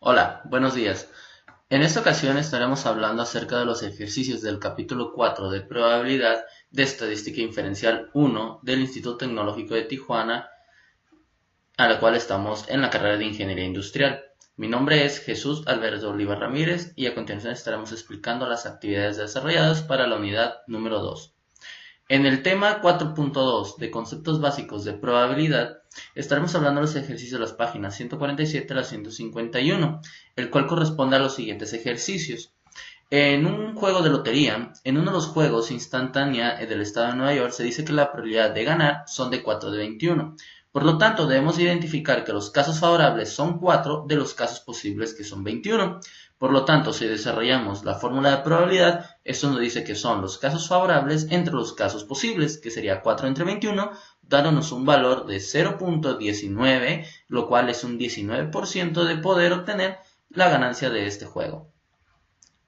Hola, buenos días. En esta ocasión estaremos hablando acerca de los ejercicios del capítulo 4 de probabilidad de estadística inferencial 1 del Instituto Tecnológico de Tijuana, a la cual estamos en la carrera de Ingeniería Industrial. Mi nombre es Jesús Alberto Oliva Ramírez y a continuación estaremos explicando las actividades desarrolladas para la unidad número 2. En el tema 4.2 de conceptos básicos de probabilidad, estaremos hablando de los ejercicios de las páginas 147 a la 151, el cual corresponde a los siguientes ejercicios. En un juego de lotería, en uno de los juegos instantánea del estado de Nueva York, se dice que la probabilidad de ganar son de 4 de 21. Por lo tanto, debemos identificar que los casos favorables son 4 de los casos posibles que son 21. Por lo tanto, si desarrollamos la fórmula de probabilidad, esto nos dice que son los casos favorables entre los casos posibles, que sería 4 entre 21, dándonos un valor de 0.19, lo cual es un 19% de poder obtener la ganancia de este juego.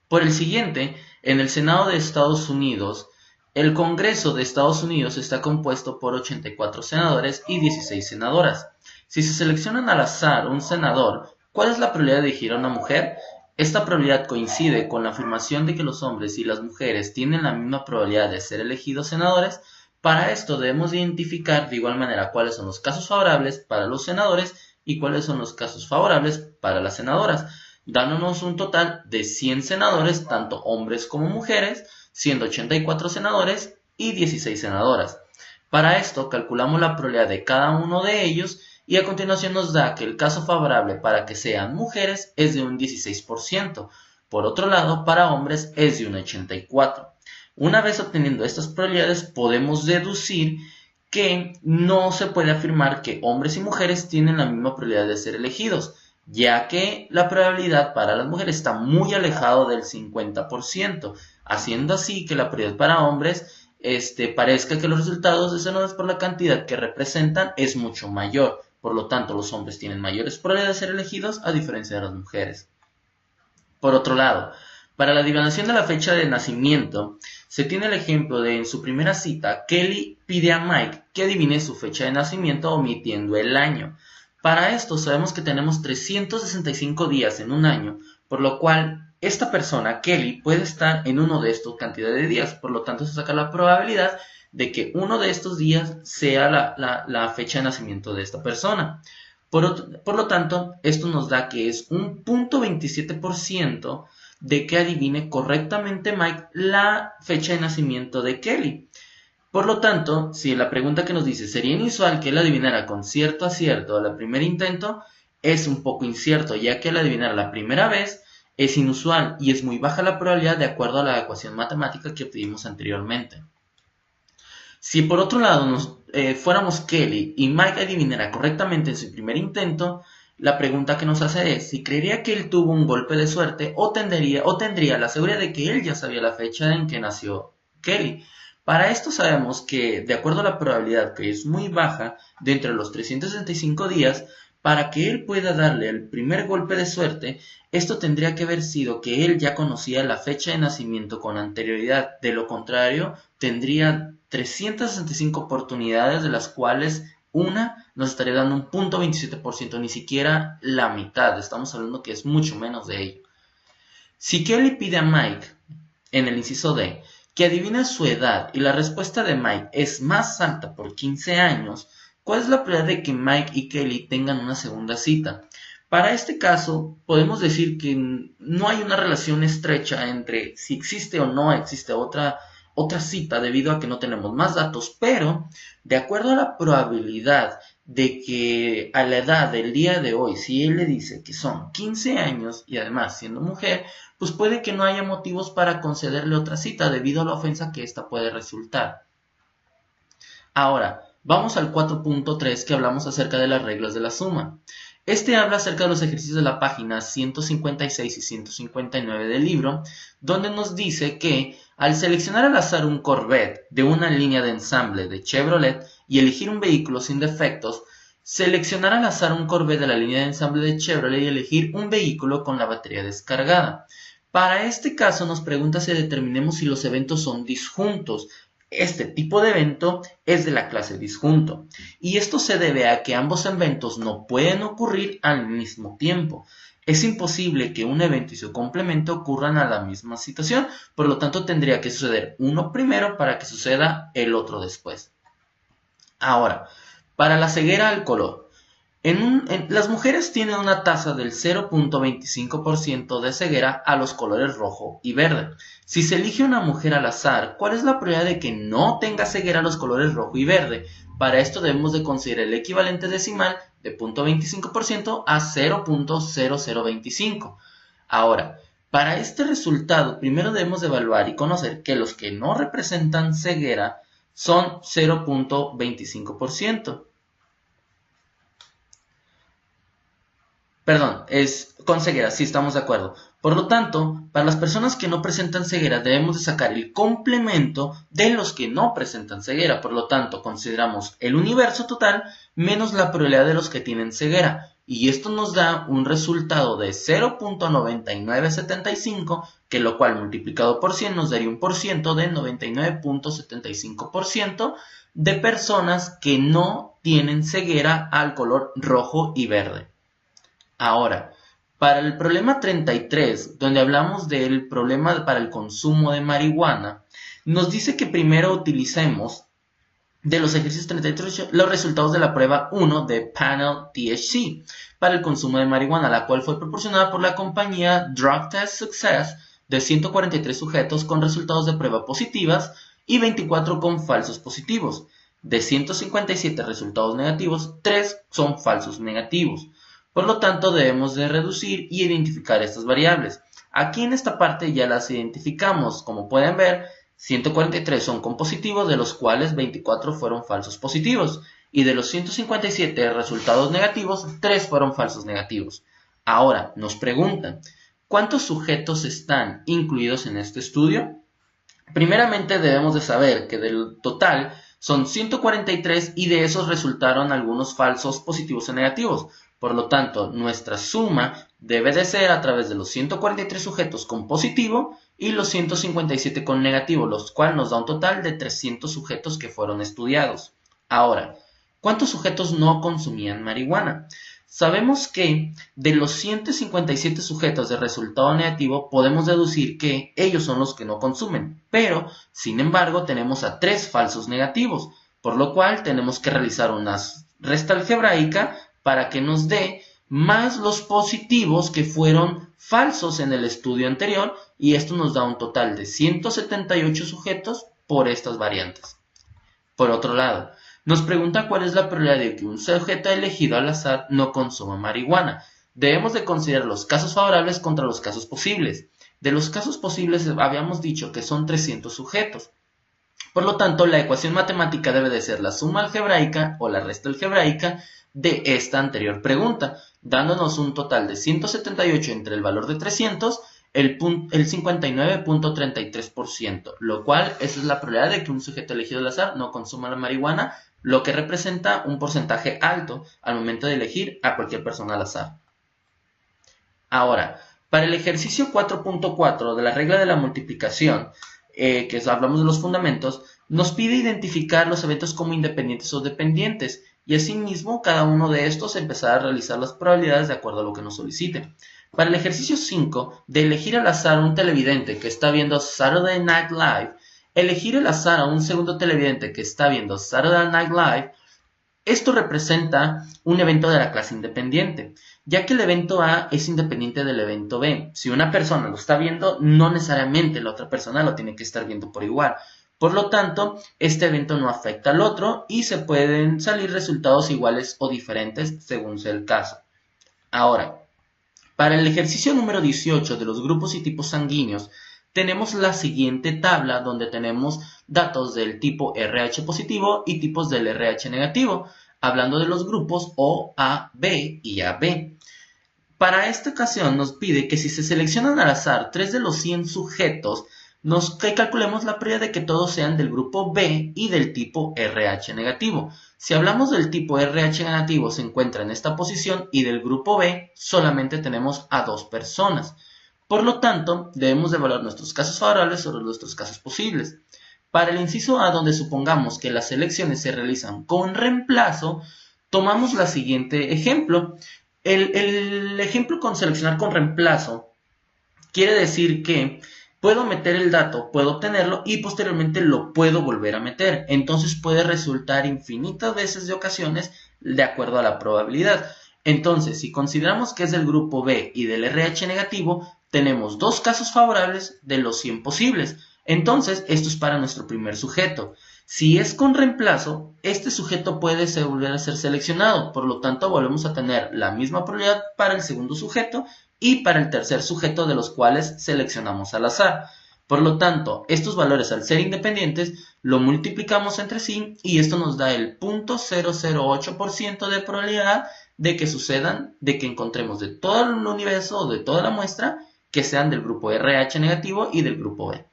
Por el siguiente, en el Senado de Estados Unidos, el Congreso de Estados Unidos está compuesto por 84 senadores y 16 senadoras. Si se selecciona al azar un senador, ¿cuál es la probabilidad de elegir a una mujer? Esta probabilidad coincide con la afirmación de que los hombres y las mujeres tienen la misma probabilidad de ser elegidos senadores. Para esto debemos identificar de igual manera cuáles son los casos favorables para los senadores y cuáles son los casos favorables para las senadoras, dándonos un total de 100 senadores, tanto hombres como mujeres, siendo 84 senadores y 16 senadoras. Para esto calculamos la probabilidad de cada uno de ellos y a continuación nos da que el caso favorable para que sean mujeres es de un 16%. Por otro lado, para hombres es de un 84%. Una vez obteniendo estas probabilidades podemos deducir que no se puede afirmar que hombres y mujeres tienen la misma probabilidad de ser elegidos, ya que la probabilidad para las mujeres está muy alejado del 50%, haciendo así que la probabilidad para hombres parezca que los resultados desenados por la cantidad que representan es mucho mayor. Por lo tanto, los hombres tienen mayores probabilidades de ser elegidos a diferencia de las mujeres. Por otro lado, para la divinación de la fecha de nacimiento, se tiene el ejemplo de en su primera cita, Kelly pide a Mike que adivine su fecha de nacimiento omitiendo el año. Para esto sabemos que tenemos 365 días en un año, por lo cual esta persona, Kelly, puede estar en uno de estos cantidades de días. Por lo tanto, se saca la probabilidad de que uno de estos días sea la fecha de nacimiento de esta persona. Por lo tanto, esto nos da que es un 0.27% de que adivine correctamente Mike la fecha de nacimiento de Kelly. Por lo tanto, si la pregunta que nos dice sería inusual que él adivinara con cierto acierto al primer intento, es un poco incierto, ya que al adivinar la primera vez es inusual y es muy baja la probabilidad de acuerdo a la ecuación matemática que obtuvimos anteriormente. Si por otro lado fuéramos Kelly y Mike adivinara correctamente en su primer intento, la pregunta que nos hace es si creería que él tuvo un golpe de suerte o tendría la seguridad de que él ya sabía la fecha en que nació Kelly. Para esto sabemos que, de acuerdo a la probabilidad que es muy baja, de entre los 365 días, para que él pueda darle el primer golpe de suerte, esto tendría que haber sido que él ya conocía la fecha de nacimiento con anterioridad. De lo contrario, tendría 365 oportunidades, de las cuales una nos estaría dando un 0.27%, ni siquiera la mitad. Estamos hablando que es mucho menos de ello. Si Kelly pide a Mike, en el inciso D, que adivine su edad y la respuesta de Mike es más alta por 15 años, ¿cuál es la probabilidad de que Mike y Kelly tengan una segunda cita? Para este caso, podemos decir que no hay una relación estrecha entre si existe o no existe otra cita debido a que no tenemos más datos, pero de acuerdo a la probabilidad de que a la edad del día de hoy, si él le dice que son 15 años y además siendo mujer, pues puede que no haya motivos para concederle otra cita debido a la ofensa que ésta puede resultar. Ahora, vamos al 4.3 que hablamos acerca de las reglas de la suma. Este habla acerca de los ejercicios de la página 156 y 159 del libro, donde nos dice que al seleccionar al azar un Corvette de una línea de ensamble de Chevrolet y elegir un vehículo sin defectos, seleccionar al azar un Corvette de la línea de ensamble de Chevrolet y elegir un vehículo con la batería descargada. Para este caso nos pregunta si determinemos si los eventos son disjuntos. Este tipo de evento es de la clase disjunto, y esto se debe a que ambos eventos no pueden ocurrir al mismo tiempo. Es imposible que un evento y su complemento ocurran a la misma situación, por lo tanto tendría que suceder uno primero para que suceda el otro después. Ahora, para la ceguera al color. Las mujeres tienen una tasa del 0.25% de ceguera a los colores rojo y verde. Si se elige una mujer al azar, ¿cuál es la probabilidad de que no tenga ceguera a los colores rojo y verde? Para esto debemos de considerar el equivalente decimal de 0.25% a 0.0025. Ahora, para este resultado, primero debemos de evaluar y conocer que los que no representan ceguera son 0.25%. Perdón, es con ceguera, sí estamos de acuerdo. Por lo tanto, para las personas que no presentan ceguera debemos de sacar el complemento de los que no presentan ceguera. Por lo tanto, consideramos el universo total menos la probabilidad de los que tienen ceguera. Y esto nos da un resultado de 0.9975, que lo cual multiplicado por 100 nos daría un porciento de 99.75% de personas que no tienen ceguera al color rojo y verde. Ahora, para el problema 33, donde hablamos del problema para el consumo de marihuana, nos dice que primero utilicemos de los ejercicios 33 los resultados de la prueba 1 de Panel THC para el consumo de marihuana, la cual fue proporcionada por la compañía Drug Test Success de 143 sujetos con resultados de prueba positivas y 24 con falsos positivos. De 157 resultados negativos, 3 son falsos negativos. Por lo tanto, debemos de reducir y identificar estas variables. Aquí en esta parte ya las identificamos. Como pueden ver, 143 son con positivos, de los cuales 24 fueron falsos positivos. Y de los 157 resultados negativos, 3 fueron falsos negativos. Ahora, nos preguntan, ¿cuántos sujetos están incluidos en este estudio? Primeramente debemos de saber que del total son 143 y de esos resultaron algunos falsos positivos o negativos. Por lo tanto, nuestra suma debe de ser a través de los 143 sujetos con positivo y los 157 con negativo, los cuales nos da un total de 300 sujetos que fueron estudiados. Ahora, ¿cuántos sujetos no consumían marihuana? Sabemos que de los 157 sujetos de resultado negativo podemos deducir que ellos son los que no consumen, pero sin embargo tenemos a 3 falsos negativos, por lo cual tenemos que realizar una resta algebraica para que nos dé más los positivos que fueron falsos en el estudio anterior, y esto nos da un total de 178 sujetos por estas variantes. Por otro lado, nos pregunta cuál es la probabilidad de que un sujeto elegido al azar no consuma marihuana. Debemos de considerar los casos favorables contra los casos posibles. De los casos posibles habíamos dicho que son 300 sujetos. Por lo tanto, la ecuación matemática debe de ser la suma algebraica o la resta algebraica de esta anterior pregunta, dándonos un total de 178 entre el valor de 300, el 59.33%, lo cual esa es la probabilidad de que un sujeto elegido al azar no consuma la marihuana, lo que representa un porcentaje alto al momento de elegir a cualquier persona al azar. Ahora, para el ejercicio 4.4 de la regla de la multiplicación, que hablamos de los fundamentos, nos pide identificar los eventos como independientes o dependientes, y asimismo cada uno de estos empezará a realizar las probabilidades de acuerdo a lo que nos solicite. Para el ejercicio 5, de elegir al azar un televidente que está viendo Saturday Night Live, elegir al azar a un segundo televidente que está viendo Saturday Night Live, esto representa un evento de la clase independiente, ya que el evento A es independiente del evento B. Si una persona lo está viendo, no necesariamente la otra persona lo tiene que estar viendo por igual. Por lo tanto, este evento no afecta al otro y se pueden salir resultados iguales o diferentes según sea el caso. Ahora, para el ejercicio número 18 de los grupos y tipos sanguíneos, tenemos la siguiente tabla donde tenemos datos del tipo RH positivo y tipos del RH negativo, hablando de los grupos O, A, B y AB. Para esta ocasión nos pide que si se seleccionan al azar 3 de los 100 sujetos, que calculemos la probabilidad de que todos sean del grupo B y del tipo RH negativo. Si hablamos del tipo RH negativo se encuentra en esta posición y del grupo B solamente tenemos a 2 personas. Por lo tanto, debemos de evaluar nuestros casos favorables sobre nuestros casos posibles. Para el inciso A, donde supongamos que las selecciones se realizan con reemplazo, tomamos el siguiente ejemplo. El ejemplo con seleccionar con reemplazo quiere decir que puedo meter el dato, puedo obtenerlo y posteriormente lo puedo volver a meter. Entonces puede resultar infinitas veces de ocasiones de acuerdo a la probabilidad. Entonces, si consideramos que es del grupo B y del RH negativo, tenemos dos casos favorables de los 100 posibles. Entonces, esto es para nuestro primer sujeto. Si es con reemplazo, este sujeto puede volver a ser seleccionado. Por lo tanto, volvemos a tener la misma probabilidad para el segundo sujeto y para el tercer sujeto de los cuales seleccionamos al azar. Por lo tanto, estos valores al ser independientes lo multiplicamos entre sí y esto nos da el 0.008% de probabilidad de que sucedan, de que encontremos de todo el universo o de toda la muestra que sean del grupo RH negativo y del grupo B.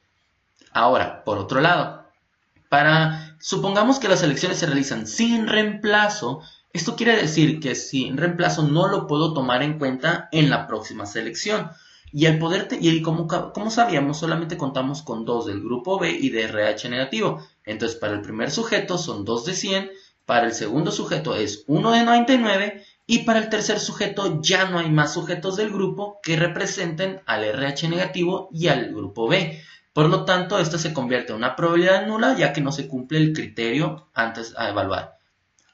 Ahora, por otro lado, supongamos que las elecciones se realizan sin reemplazo. Esto quiere decir que sin reemplazo no lo puedo tomar en cuenta en la próxima selección. Y como sabíamos, solamente contamos con 2 del grupo B y de RH negativo. Entonces, para el primer sujeto son 2 de 100, para el segundo sujeto es 1 de 99 y para el tercer sujeto ya no hay más sujetos del grupo que representen al RH negativo y al grupo B. Por lo tanto, esto se convierte en una probabilidad nula ya que no se cumple el criterio antes a evaluar.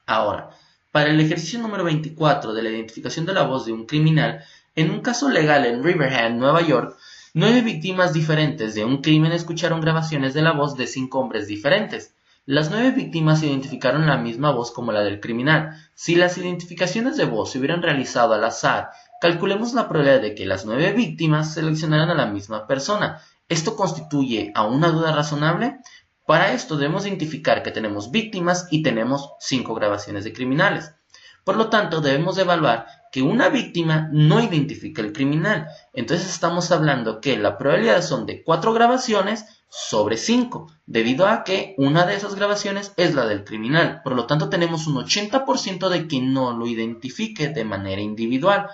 Ahora, para el ejercicio número 24 de la identificación de la voz de un criminal, en un caso legal en Riverhead, Nueva York, 9 víctimas diferentes de un crimen escucharon grabaciones de la voz de 5 hombres diferentes. Las 9 víctimas identificaron la misma voz como la del criminal. Si las identificaciones de voz se hubieran realizado al azar, calculemos la probabilidad de que las 9 víctimas seleccionaran a la misma persona. ¿Esto constituye a una duda razonable? Para esto debemos identificar que tenemos víctimas y tenemos 5 grabaciones de criminales. Por lo tanto, debemos evaluar que una víctima no identifica el criminal. Entonces estamos hablando que la probabilidad son de 4 grabaciones sobre 5, debido a que una de esas grabaciones es la del criminal. Por lo tanto, tenemos un 80% de que no lo identifique de manera individual.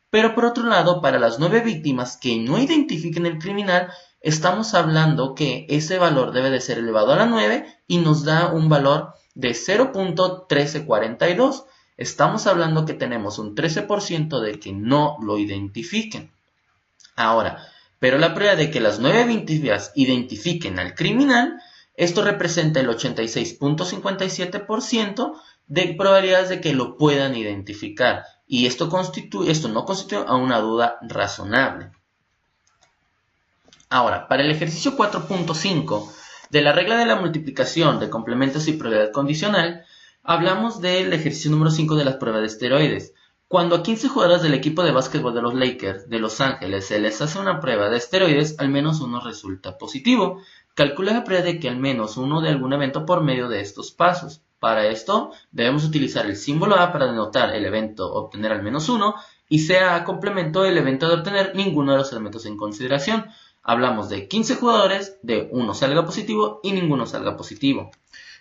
Pero por otro lado, para las 9 víctimas que no identifiquen el criminal, estamos hablando que ese valor debe de ser elevado a la 9 y nos da un valor de 0.1342. Estamos hablando que tenemos un 13% de que no lo identifiquen. Ahora, pero la probabilidad de que las 9 víctimas identifiquen al criminal, esto representa el 86.57% de probabilidades de que lo puedan identificar. Y esto no constituye a una duda razonable. Ahora, para el ejercicio 4.5 de la regla de la multiplicación de complementos y probabilidad condicional, hablamos del ejercicio número 5 de las pruebas de esteroides. Cuando a 15 jugadores del equipo de básquetbol de los Lakers de Los Ángeles se les hace una prueba de esteroides, al menos uno resulta positivo. Calcula la probabilidad de que al menos uno de algún evento por medio de estos pasos. Para esto, debemos utilizar el símbolo A para denotar el evento obtener al menos uno y sea a complemento el evento de obtener ninguno de los elementos en consideración. Hablamos de 15 jugadores, de uno salga positivo y ninguno salga positivo.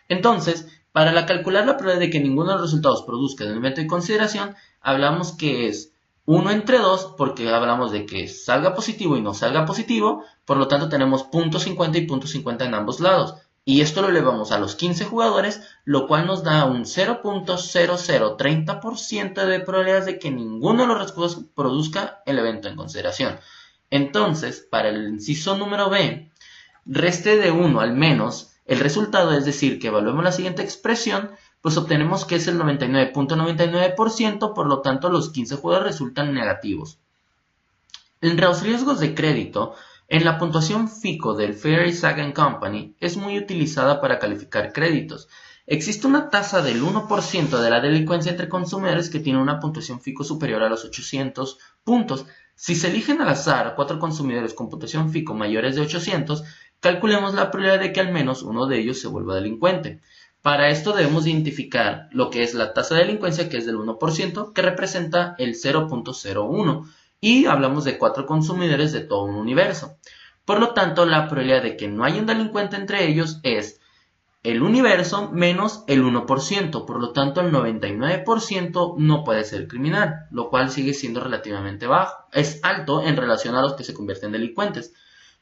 Entonces, para calcular la probabilidad de que ninguno de los resultados produzca un elemento en consideración, hablamos que es 1 entre 2, porque hablamos de que salga positivo y no salga positivo, por lo tanto tenemos .50 y .50 en ambos lados. Y esto lo elevamos a los 15 jugadores, lo cual nos da un 0.0030% de probabilidades de que ninguno de los resultados produzca el evento en consideración. Entonces, para el inciso número B, reste de 1 al menos el resultado, es decir, que evaluemos la siguiente expresión, pues obtenemos que es el 99.99%, por lo tanto los 15 jugadores resultan negativos. En los riesgos de crédito, en la puntuación FICO del Fair Isaac & Company es muy utilizada para calificar créditos. Existe una tasa del 1% de la delincuencia entre consumidores que tiene una puntuación FICO superior a los 800 puntos. Si se eligen al azar 4 consumidores con puntuación FICO mayores de 800, calculemos la probabilidad de que al menos uno de ellos se vuelva delincuente. Para esto debemos identificar lo que es la tasa de delincuencia, que es del 1%, que representa el 0.01, y hablamos de 4 consumidores de todo un universo. Por lo tanto, la probabilidad de que no haya un delincuente entre ellos es el universo menos el 1%, por lo tanto el 99% no puede ser criminal, lo cual sigue siendo relativamente bajo. Es alto en relación a los que se convierten en delincuentes.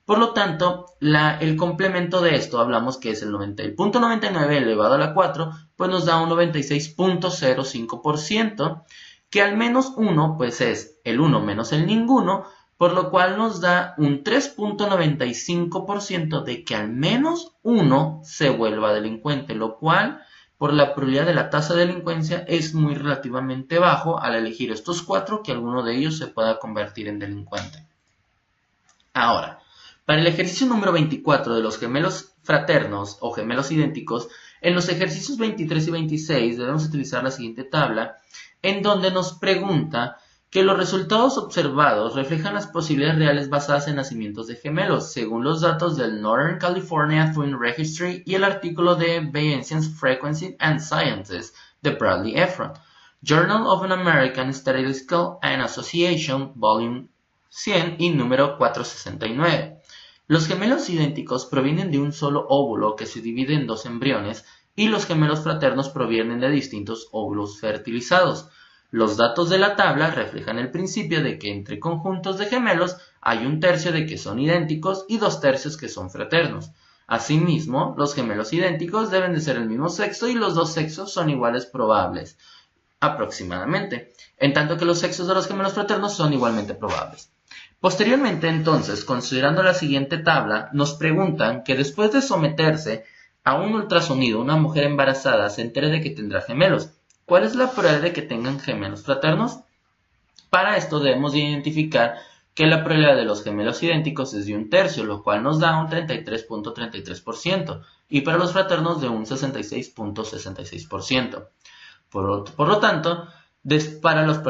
Por lo tanto, el complemento de esto hablamos que es el 90.99 elevado a la 4, pues nos da un 96.05%, que al menos 1 pues es el 1 menos el ninguno, por lo cual nos da un 3.95% de que al menos 1 se vuelva delincuente, lo cual por la probabilidad de la tasa de delincuencia es muy relativamente bajo al elegir estos 4 que alguno de ellos se pueda convertir en delincuente. Ahora, para el ejercicio número 24 de los gemelos fraternos o gemelos idénticos, en los ejercicios 23 y 26 debemos utilizar la siguiente tabla, en donde nos pregunta que los resultados observados reflejan las posibilidades reales basadas en nacimientos de gemelos, según los datos del Northern California Twin Registry y el artículo de Bayesian Frequency and Sciences de Bradley Efron, Journal of an American Statistical and Association, Volume 100 y número 469. Los gemelos idénticos provienen de un solo óvulo que se divide en 2 embriones y los gemelos fraternos provienen de distintos óvulos fertilizados. Los datos de la tabla reflejan el principio de que entre conjuntos de gemelos hay 1/3 de que son idénticos y 2/3 que son fraternos. Asimismo, los gemelos idénticos deben de ser el mismo sexo y los 2 sexos son iguales probables, aproximadamente, en tanto que los sexos de los gemelos fraternos son igualmente probables. Posteriormente, entonces, considerando la siguiente tabla, nos preguntan que después de someterse a un ultrasonido, una mujer embarazada se entere de que tendrá gemelos. ¿Cuál es la probabilidad de que tengan gemelos fraternos? Para esto debemos identificar que la probabilidad de los gemelos idénticos es de 1/3, lo cual nos da un 33.33%, y para los fraternos de un 66.66%. Por lo tanto, para los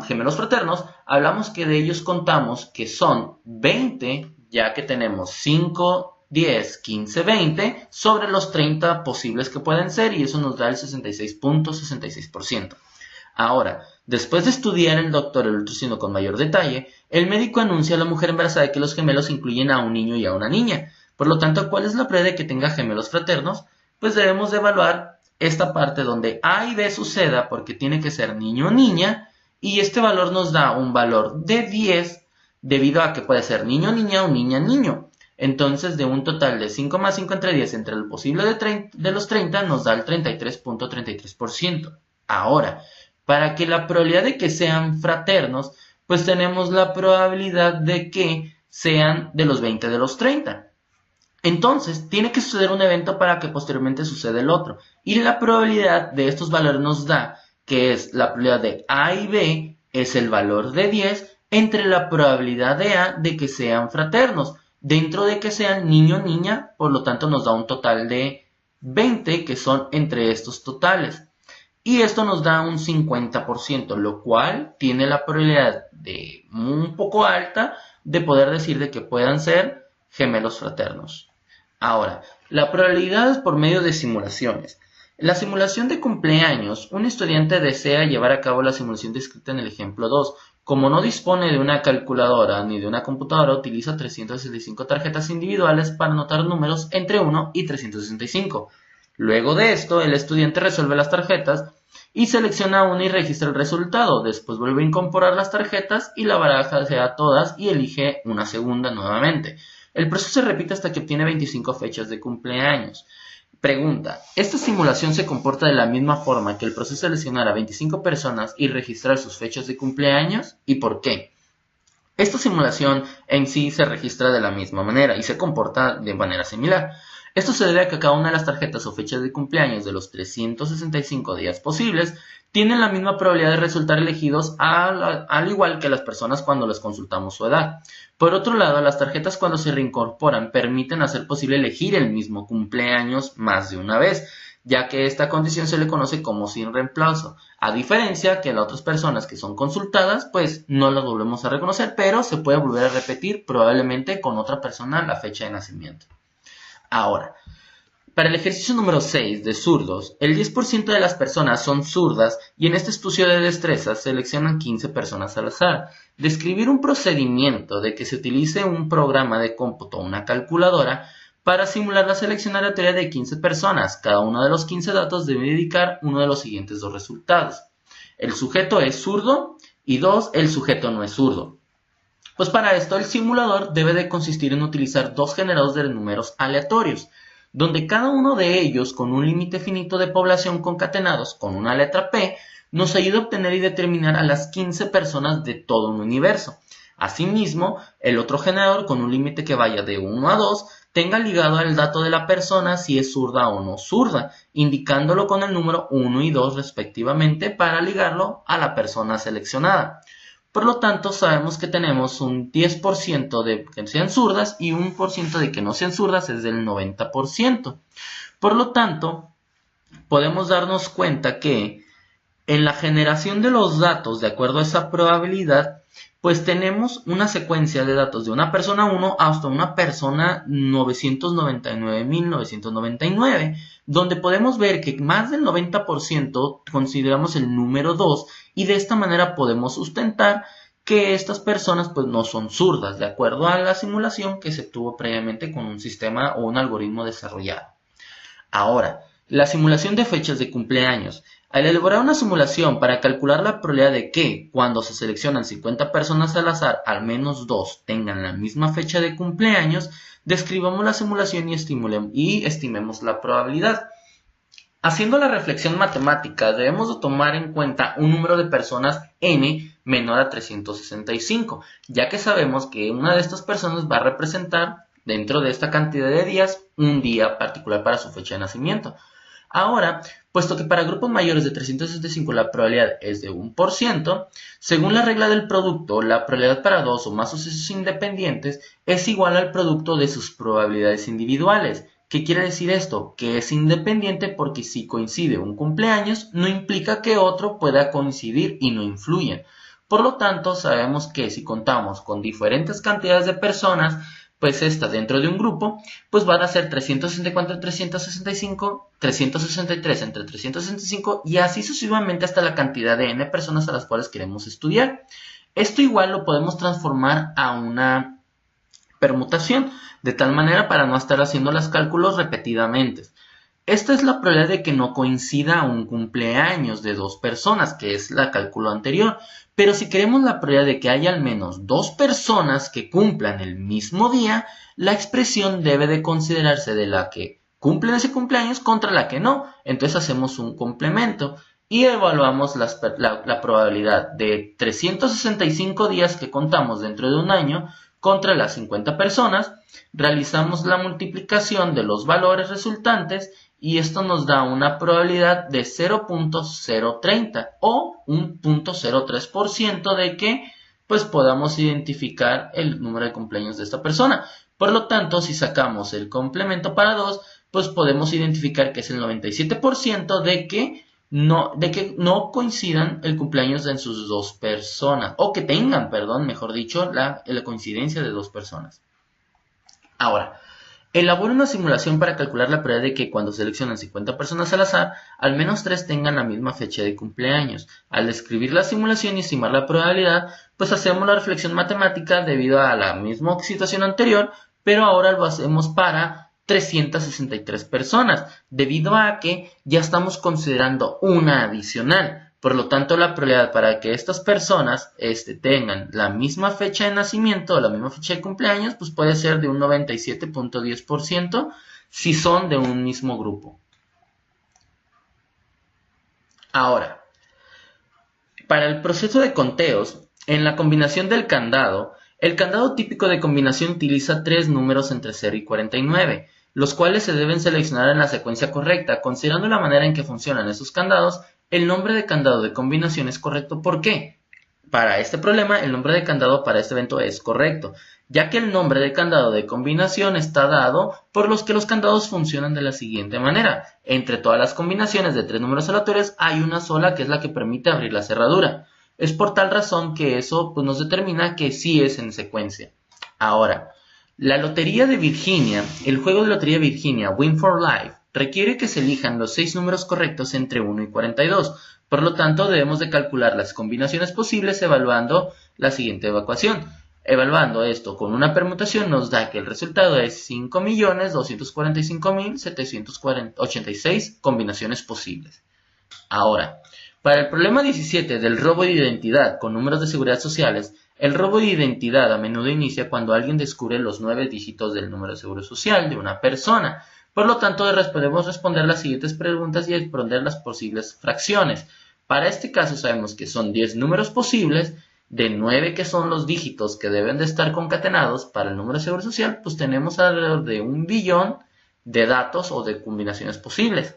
gemelos fraternos, hablamos que de ellos contamos que son 20, ya que tenemos 5, 10, 15, 20 sobre los 30 posibles que pueden ser, y eso nos da el 66.66%. Ahora, después de estudiar el doctor el ultrasonido con mayor detalle, el médico anuncia a la mujer embarazada que los gemelos incluyen a un niño y a una niña. Por lo tanto, ¿cuál es la probabilidad de que tenga gemelos fraternos? Pues debemos de evaluar esta parte donde A y B suceda, porque tiene que ser niño o niña, y este valor nos da un valor de 10 debido a que puede ser niño, niña o niña, niño. Entonces, de un total de 5 más 5 entre 10 entre el posible de los 30 nos da el 33.33%. Ahora, para que la probabilidad de que sean fraternos, pues tenemos la probabilidad de que sean de los 20 de los 30. Entonces, tiene que suceder un evento para que posteriormente suceda el otro. Y la probabilidad de estos valores nos da, que es la probabilidad de A y B, es el valor de 10, entre la probabilidad de A de que sean fraternos. Dentro de que sean niño o niña, por lo tanto nos da un total de 20, que son entre estos totales. Y esto nos da un 50%, lo cual tiene la probabilidad de un poco alta de poder decir de que puedan ser gemelos fraternos. Ahora, la probabilidad es por medio de simulaciones. En la simulación de cumpleaños, un estudiante desea llevar a cabo la simulación descrita en el ejemplo 2. Como no dispone de una calculadora ni de una computadora, utiliza 365 tarjetas individuales para anotar números entre 1 y 365. Luego de esto, el estudiante resuelve las tarjetas y selecciona una y registra el resultado. Después vuelve a incorporar las tarjetas y la baraja a todas y elige una segunda nuevamente. El proceso se repite hasta que obtiene 25 fechas de cumpleaños. Pregunta, ¿esta simulación se comporta de la misma forma que el proceso de seleccionar a 25 personas y registrar sus fechas de cumpleaños? ¿Y por qué? Esta simulación en sí se registra de la misma manera y se comporta de manera similar. Esto se debe a que cada una de las tarjetas o fechas de cumpleaños de los 365 días posibles tienen la misma probabilidad de resultar elegidos al igual que las personas cuando les consultamos su edad. Por otro lado, las tarjetas cuando se reincorporan permiten hacer posible elegir el mismo cumpleaños más de una vez, ya que esta condición se le conoce como sin reemplazo, a diferencia que las otras personas que son consultadas, pues no las volvemos a reconocer, pero se puede volver a repetir probablemente con otra persona la fecha de nacimiento. Ahora, para el ejercicio número 6 de zurdos, el 10% de las personas son zurdas y en este estudio de destrezas seleccionan 15 personas al azar. Describir un procedimiento de que se utilice un programa de cómputo o una calculadora para simular la selección aleatoria de 15 personas. Cada uno de los 15 datos debe indicar uno de los siguientes dos resultados. El sujeto es zurdo y 2, el sujeto no es zurdo. Pues para esto el simulador debe de consistir en utilizar dos generadores de números aleatorios, donde cada uno de ellos con un límite finito de población concatenados con una letra P nos ayuda a obtener y determinar a las 15 personas de todo un universo. Asimismo, el otro generador con un límite que vaya de 1 a 2 tenga ligado al dato de la persona si es zurda o no zurda, indicándolo con el número 1 y 2 respectivamente para ligarlo a la persona seleccionada. Por lo tanto, sabemos que tenemos un 10% de que sean zurdas y un por ciento de que no sean zurdas es del 90%. Por lo tanto, podemos darnos cuenta que en la generación de los datos de acuerdo a esa probabilidad, pues tenemos una secuencia de datos de una persona 1 hasta una persona 999.999, donde podemos ver que más del 90% consideramos el número 2 y de esta manera podemos sustentar que estas personas pues no son zurdas, de acuerdo a la simulación que se tuvo previamente con un sistema o un algoritmo desarrollado. Ahora, la simulación de fechas de cumpleaños. Al elaborar una simulación para calcular la probabilidad de que, cuando se seleccionan 50 personas al azar, al menos 2 tengan la misma fecha de cumpleaños, describamos la simulación y estimemos la probabilidad. Haciendo la reflexión matemática, debemos de tomar en cuenta un número de personas n menor a 365, ya que sabemos que una de estas personas va a representar, dentro de esta cantidad de días, un día particular para su fecha de nacimiento. Ahora, puesto que para grupos mayores de 365 la probabilidad es de 1%, según la regla del producto, la probabilidad para dos o más sucesos independientes es igual al producto de sus probabilidades individuales. ¿Qué quiere decir esto? Que es independiente porque si coincide un cumpleaños, no implica que otro pueda coincidir y no influyen. Por lo tanto, sabemos que si contamos con diferentes cantidades de personas, pues estas dentro de un grupo, pues van a ser 364 entre 365, 363 entre 365 y así sucesivamente hasta la cantidad de n personas a las cuales queremos estudiar. Esto igual lo podemos transformar a una permutación, de tal manera para no estar haciendo los cálculos repetidamente. Esta es la probabilidad de que no coincida un cumpleaños de dos personas, que es la cálculo anterior. Pero si queremos la probabilidad de que haya al menos dos personas que cumplan el mismo día, la expresión debe de considerarse de la que cumplen ese cumpleaños contra la que no. Entonces hacemos un complemento y evaluamos la probabilidad de 365 días que contamos dentro de un año contra las 50 personas. Realizamos la multiplicación de los valores resultantes y esto nos da una probabilidad de 0.030 o un 0.03% de que pues podamos identificar el número de cumpleaños de esta persona. Por lo tanto, si sacamos el complemento para 2, pues podemos identificar que es el 97% de que no coincidan el cumpleaños de sus dos personas, o que tengan, mejor dicho, la coincidencia de dos personas. Ahora, elabora una simulación para calcular la probabilidad de que cuando seleccionan 50 personas al azar, al menos 3 tengan la misma fecha de cumpleaños. Al describir la simulación y estimar la probabilidad, pues hacemos la reflexión matemática debido a la misma situación anterior, pero ahora lo hacemos para 363 personas, debido a que ya estamos considerando una adicional. Por lo tanto, la probabilidad para que estas personas tengan la misma fecha de nacimiento o la misma fecha de cumpleaños, pues puede ser de un 97.10% si son de un mismo grupo. Ahora, para el proceso de conteos, en la combinación del candado, el candado típico de combinación utiliza 3 números entre 0 y 49, los cuales se deben seleccionar en la secuencia correcta. Considerando la manera en que funcionan esos candados, el nombre de candado de combinación es correcto. ¿Por qué? Para este problema, el nombre de candado para este evento es correcto, ya que el nombre de candado de combinación está dado por los que los candados funcionan de la siguiente manera. Entre todas las combinaciones de 3 números aleatorios hay una sola que es la que permite abrir la cerradura. Es por tal razón que eso pues, nos determina que sí es en secuencia. Ahora, la lotería de Virginia, el juego de lotería de Virginia, Win for Life, requiere que se elijan los 6 números correctos entre 1 y 42. Por lo tanto, debemos de calcular las combinaciones posibles evaluando la siguiente ecuación. Evaluando esto con una permutación nos da que el resultado es 5.245.786 combinaciones posibles. Ahora, para el problema 17 del robo de identidad con números de seguridad sociales, el robo de identidad a menudo inicia cuando alguien descubre los 9 dígitos del número de seguro social de una persona. Por lo tanto, podemos responder las siguientes preguntas y responder las posibles fracciones. Para este caso sabemos que son 10 números posibles, de 9 que son los dígitos que deben de estar concatenados para el número de seguro social, pues tenemos alrededor de 1 billón de datos o de combinaciones posibles.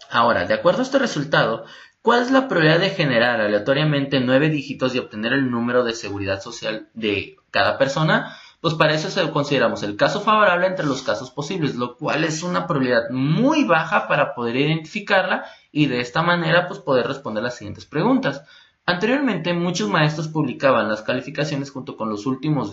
Ahora, de acuerdo a este resultado, ¿cuál es la probabilidad de generar aleatoriamente 9 dígitos y obtener el número de seguridad social de cada persona? Pues para eso consideramos el caso favorable entre los casos posibles, lo cual es una probabilidad muy baja para poder identificarla y de esta manera pues poder responder las siguientes preguntas. Anteriormente, muchos maestros publicaban las calificaciones junto con los últimos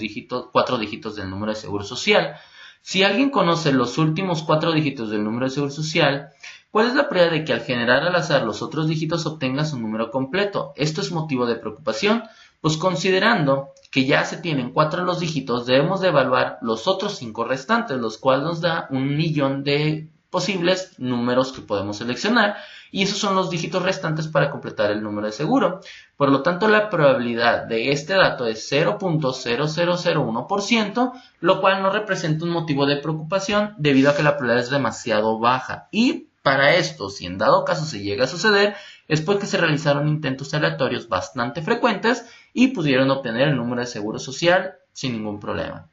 4 dígitos del número de seguro social. Si alguien conoce los últimos 4 dígitos del número de seguro social, ¿cuál es la probabilidad de que al generar al azar los otros dígitos obtenga su número completo? Esto es motivo de preocupación, pues considerando que ya se tienen 4 de los dígitos, debemos de evaluar los otros 5 restantes, los cuales nos da 1 millón de posibles números que podemos seleccionar, y esos son los dígitos restantes para completar el número de seguro. Por lo tanto, la probabilidad de este dato es 0.0001%, lo cual no representa un motivo de preocupación debido a que la probabilidad es demasiado baja. Y para esto, si en dado caso se llega a suceder, es porque se realizaron intentos aleatorios bastante frecuentes y pudieron obtener el número de seguro social sin ningún problema.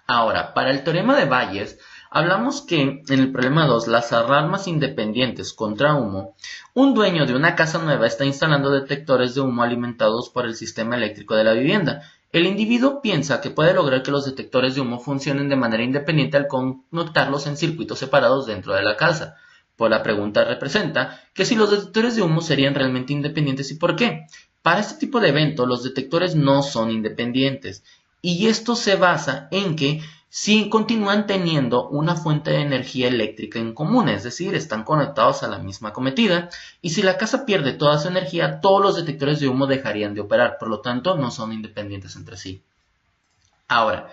Ahora, para el teorema de Bayes, hablamos que en el problema 2, las alarmas independientes contra humo, un dueño de una casa nueva está instalando detectores de humo alimentados por el sistema eléctrico de la vivienda. El individuo piensa que puede lograr que los detectores de humo funcionen de manera independiente al conectarlos en circuitos separados dentro de la casa. Pues la pregunta representa que si los detectores de humo serían realmente independientes y por qué. Para este tipo de evento, los detectores no son independientes. Y esto se basa en que si continúan teniendo una fuente de energía eléctrica en común, es decir, están conectados a la misma acometida, y si la casa pierde toda su energía, todos los detectores de humo dejarían de operar, por lo tanto no son independientes entre sí. Ahora,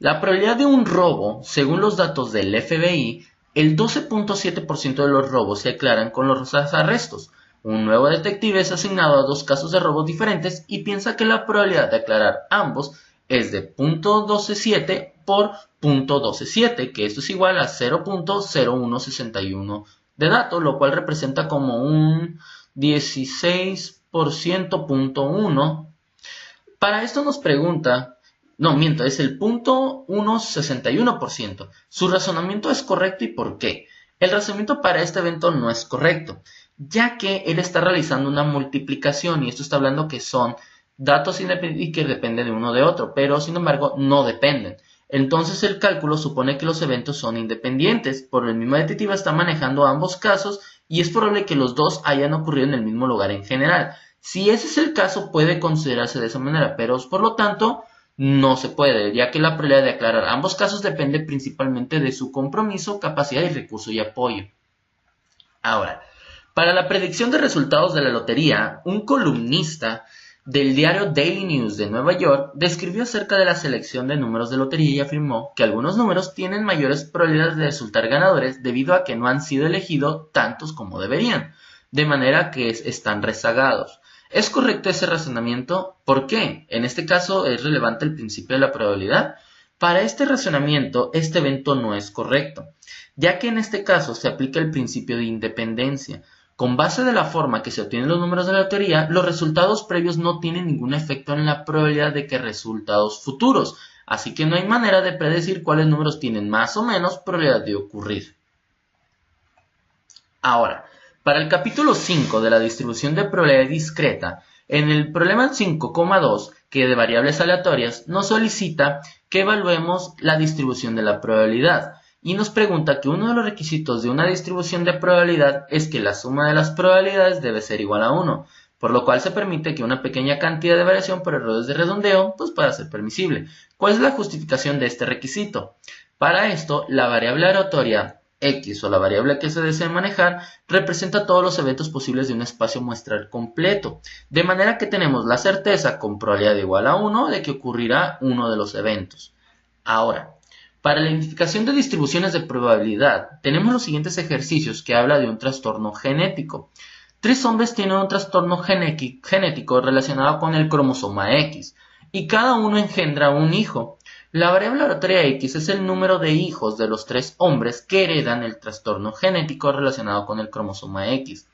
la probabilidad de un robo, según los datos del FBI, el 12.7% de los robos se aclaran con los arrestos. Un nuevo detective es asignado a 2 casos de robos diferentes y piensa que la probabilidad de aclarar ambos es de 0.127 por 0.127, que esto es igual a 0.0161 de dato, lo cual representa como un 16%.1. Para esto nos pregunta, no, miento, es el 0.161%. Su razonamiento es correcto, ¿y por qué? El razonamiento para este evento no es correcto, ya que él está realizando una multiplicación y esto está hablando que son datos independientes y que dependen de uno de otro, pero sin embargo no dependen. Entonces el cálculo supone que los eventos son independientes, por el mismo detective está manejando ambos casos y es probable que los dos hayan ocurrido en el mismo lugar en general. Si ese es el caso, puede considerarse de esa manera, pero por lo tanto no se puede, ya que la probabilidad de aclarar ambos casos depende principalmente de su compromiso, capacidad y recurso y apoyo. Ahora, para la predicción de resultados de la lotería, un columnista del diario Daily News de Nueva York describió acerca de la selección de números de lotería y afirmó que algunos números tienen mayores probabilidades de resultar ganadores debido a que no han sido elegidos tantos como deberían, de manera que están rezagados. ¿Es correcto ese razonamiento? ¿Por qué? En este caso es relevante el principio de la probabilidad. Para este razonamiento, este evento no es correcto, ya que en este caso se aplica el principio de independencia. Con base de la forma que se obtienen los números de la lotería, los resultados previos no tienen ningún efecto en la probabilidad de que resultados futuros, así que no hay manera de predecir cuáles números tienen más o menos probabilidad de ocurrir. Ahora, para el capítulo 5 de la distribución de probabilidad discreta, en el problema 5,2, que de variables aleatorias, nos solicita que evaluemos la distribución de la probabilidad. Y nos pregunta que uno de los requisitos de una distribución de probabilidad es que la suma de las probabilidades debe ser igual a 1, por lo cual se permite que una pequeña cantidad de variación por errores de redondeo pues pueda ser permisible. ¿Cuál es la justificación de este requisito? Para esto, la variable aleatoria X o la variable que se desee manejar representa todos los eventos posibles de un espacio muestral completo, de manera que tenemos la certeza con probabilidad igual a 1 de que ocurrirá uno de los eventos. Ahora, para la identificación de distribuciones de probabilidad, tenemos los siguientes ejercicios que habla de un trastorno genético. 3 hombres tienen un trastorno genético relacionado con el cromosoma X, y cada uno engendra un hijo. La variable aleatoria X es el número de hijos de los 3 hombres que heredan el trastorno genético relacionado con el cromosoma X.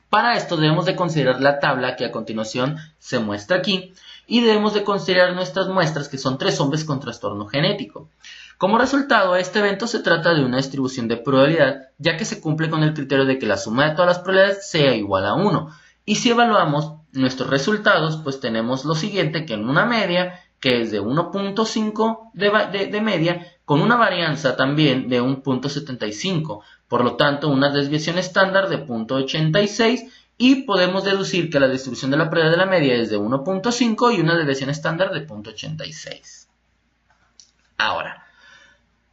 Para esto debemos de considerar la tabla que a continuación se muestra aquí y debemos de considerar nuestras muestras, que son 3 hombres con trastorno genético. Como resultado, este evento se trata de una distribución de probabilidad, ya que se cumple con el criterio de que la suma de todas las probabilidades sea igual a 1. Y si evaluamos nuestros resultados, pues tenemos lo siguiente, que en una media, que es de 1.5 de media, con una varianza también de 1.75, por lo tanto una desviación estándar de 0.86, y podemos deducir que la distribución de la probabilidad de la media es de 1.5 y una desviación estándar de 0.86. Ahora,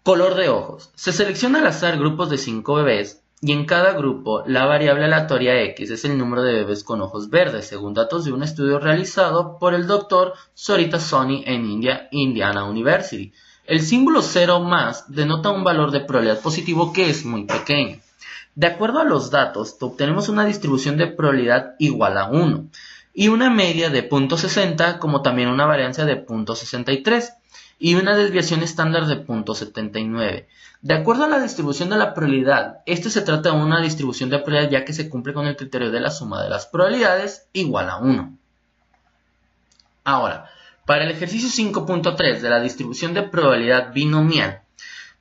color de ojos. Se selecciona al azar grupos de 5 bebés y en cada grupo la variable aleatoria X es el número de bebés con ojos verdes, según datos de un estudio realizado por el Dr. Sarita Soni en Indiana University. El símbolo 0 más denota un valor de probabilidad positivo que es muy pequeño. De acuerdo a los datos, obtenemos una distribución de probabilidad igual a 1 y una media de 0.60, como también una varianza de 0.63 y una desviación estándar de 0.79. De acuerdo a la distribución de la probabilidad, este se trata de una distribución de probabilidad ya que se cumple con el criterio de la suma de las probabilidades igual a 1. Ahora, para el ejercicio 5.3 de la distribución de probabilidad binomial,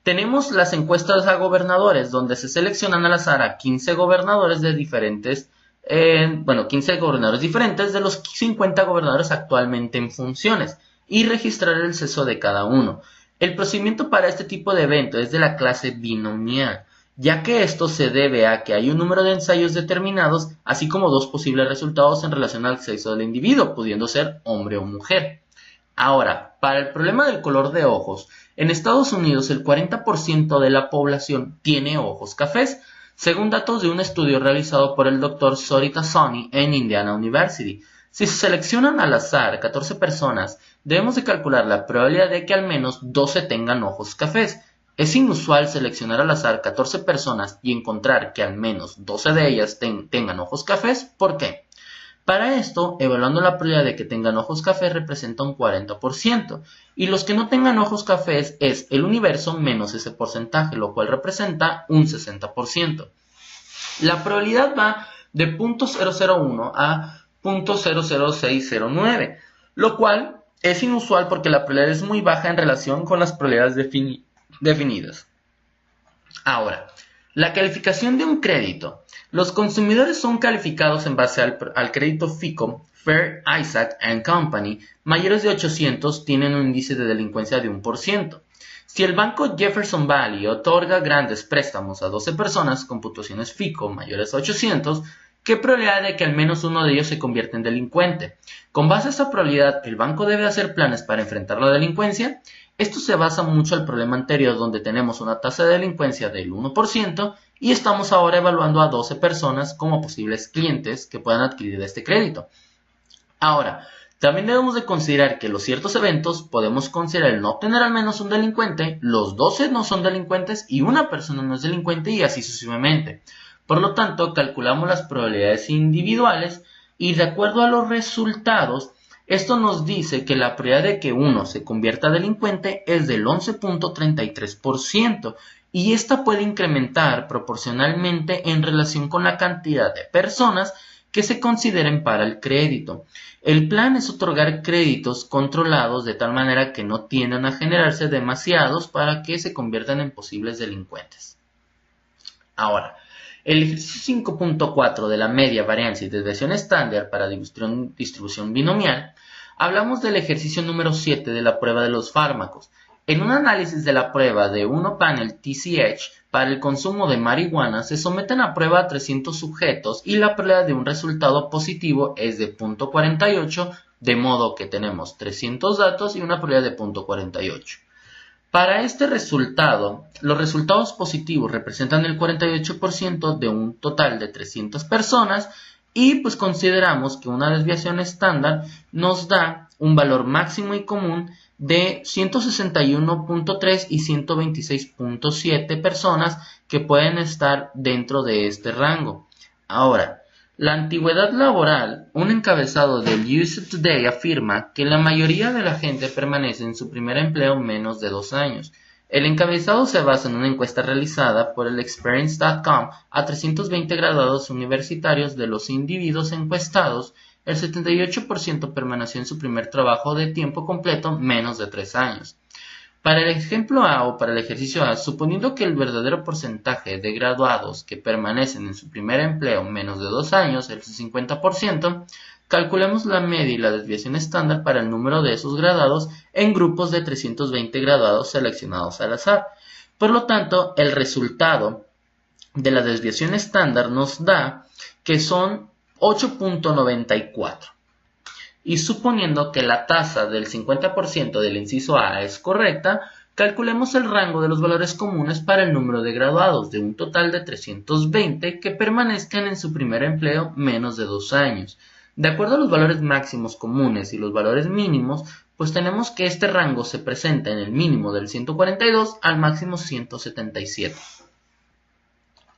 tenemos las encuestas a gobernadores, donde se seleccionan al azar a 15 gobernadores de 15 gobernadores diferentes de los 50 gobernadores actualmente en funciones y registrar el sexo de cada uno. El procedimiento para este tipo de evento es de la clase binomial, ya que esto se debe a que hay un número de ensayos determinados, así como 2 posibles resultados en relación al sexo del individuo, pudiendo ser hombre o mujer. Ahora, para el problema del color de ojos, en Estados Unidos el 40% de la población tiene ojos cafés, según datos de un estudio realizado por el Dr. Sarita Soni en Indiana University. Si se seleccionan al azar 14 personas, debemos de calcular la probabilidad de que al menos 12 tengan ojos cafés. Es inusual seleccionar al azar 14 personas y encontrar que al menos 12 de ellas tengan ojos cafés. ¿Por qué? Para esto, evaluando la probabilidad de que tengan ojos cafés representa un 40%, y los que no tengan ojos cafés es el universo menos ese porcentaje, lo cual representa un 60%. La probabilidad va de 0.001 a 0.00609, lo cual es inusual porque la probabilidad es muy baja en relación con las probabilidades definidas. Ahora, la calificación de un crédito. Los consumidores son calificados en base al crédito FICO, Fair Isaac & Company, mayores de 800 tienen un índice de delincuencia de 1%. Si el banco Jefferson Valley otorga grandes préstamos a 12 personas con puntuaciones FICO mayores a 800, ¿qué probabilidad de que al menos uno de ellos se convierta en delincuente? Con base a esta probabilidad, ¿el banco debe hacer planes para enfrentar la delincuencia? Esto se basa mucho al problema anterior, donde tenemos una tasa de delincuencia del 1% y estamos ahora evaluando a 12 personas como posibles clientes que puedan adquirir este crédito. Ahora, también debemos de considerar que en los ciertos eventos podemos considerar el no obtener al menos un delincuente, los 12 no son delincuentes y una persona no es delincuente y así sucesivamente. Por lo tanto, calculamos las probabilidades individuales y de acuerdo a los resultados, esto nos dice que la probabilidad de que uno se convierta delincuente es del 11.33% y esta puede incrementar proporcionalmente en relación con la cantidad de personas que se consideren para el crédito. El plan es otorgar créditos controlados de tal manera que no tiendan a generarse demasiados para que se conviertan en posibles delincuentes. Ahora, el ejercicio 5.4 de la media, varianza y desviación estándar para distribución binomial, hablamos del ejercicio número 7 de la prueba de los fármacos. En un análisis de la prueba de 1 panel TCH para el consumo de marihuana se someten a prueba a 300 sujetos y la probabilidad de un resultado positivo es de 0.48, de modo que tenemos 300 datos y una probabilidad de 0.48. Para este resultado, los resultados positivos representan el 48% de un total de 300 personas y pues consideramos que una desviación estándar nos da un valor máximo y común de 161.3 y 126.7 personas que pueden estar dentro de este rango. Ahora, la antigüedad laboral, un encabezado del USA Today afirma que la mayoría de la gente permanece en su primer empleo menos de 2 años. El encabezado se basa en una encuesta realizada por el Experience.com a 320 graduados universitarios. De los individuos encuestados, el 78% permaneció en su primer trabajo de tiempo completo menos de 3 años. Para el ejemplo A o para el ejercicio A, suponiendo que el verdadero porcentaje de graduados que permanecen en su primer empleo menos de 2 años es el 50%, calculemos la media y la desviación estándar para el número de esos graduados en grupos de 320 graduados seleccionados al azar. Por lo tanto, el resultado de la desviación estándar nos da que son 8.94. Y suponiendo que la tasa del 50% del inciso A es correcta, calculemos el rango de los valores comunes para el número de graduados de un total de 320 que permanezcan en su primer empleo menos de 2 años. De acuerdo a los valores máximos comunes y los valores mínimos, pues tenemos que este rango se presenta en el mínimo del 142 al máximo 177.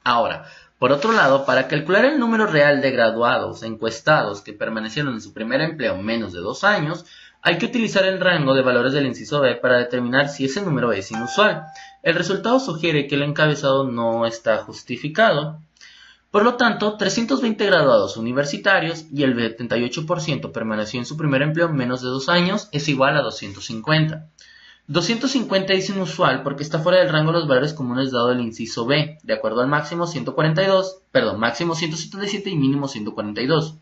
Ahora, por otro lado, para calcular el número real de graduados encuestados que permanecieron en su primer empleo menos de 2 años, hay que utilizar el rango de valores del inciso B para determinar si ese número es inusual. El resultado sugiere que el encabezado no está justificado. Por lo tanto, 320 graduados universitarios y el 78% permaneció en su primer empleo menos de 2 años es igual a 250. 250 es inusual porque está fuera del rango de los valores comunes dado el inciso B, de acuerdo al máximo 177 y mínimo 142.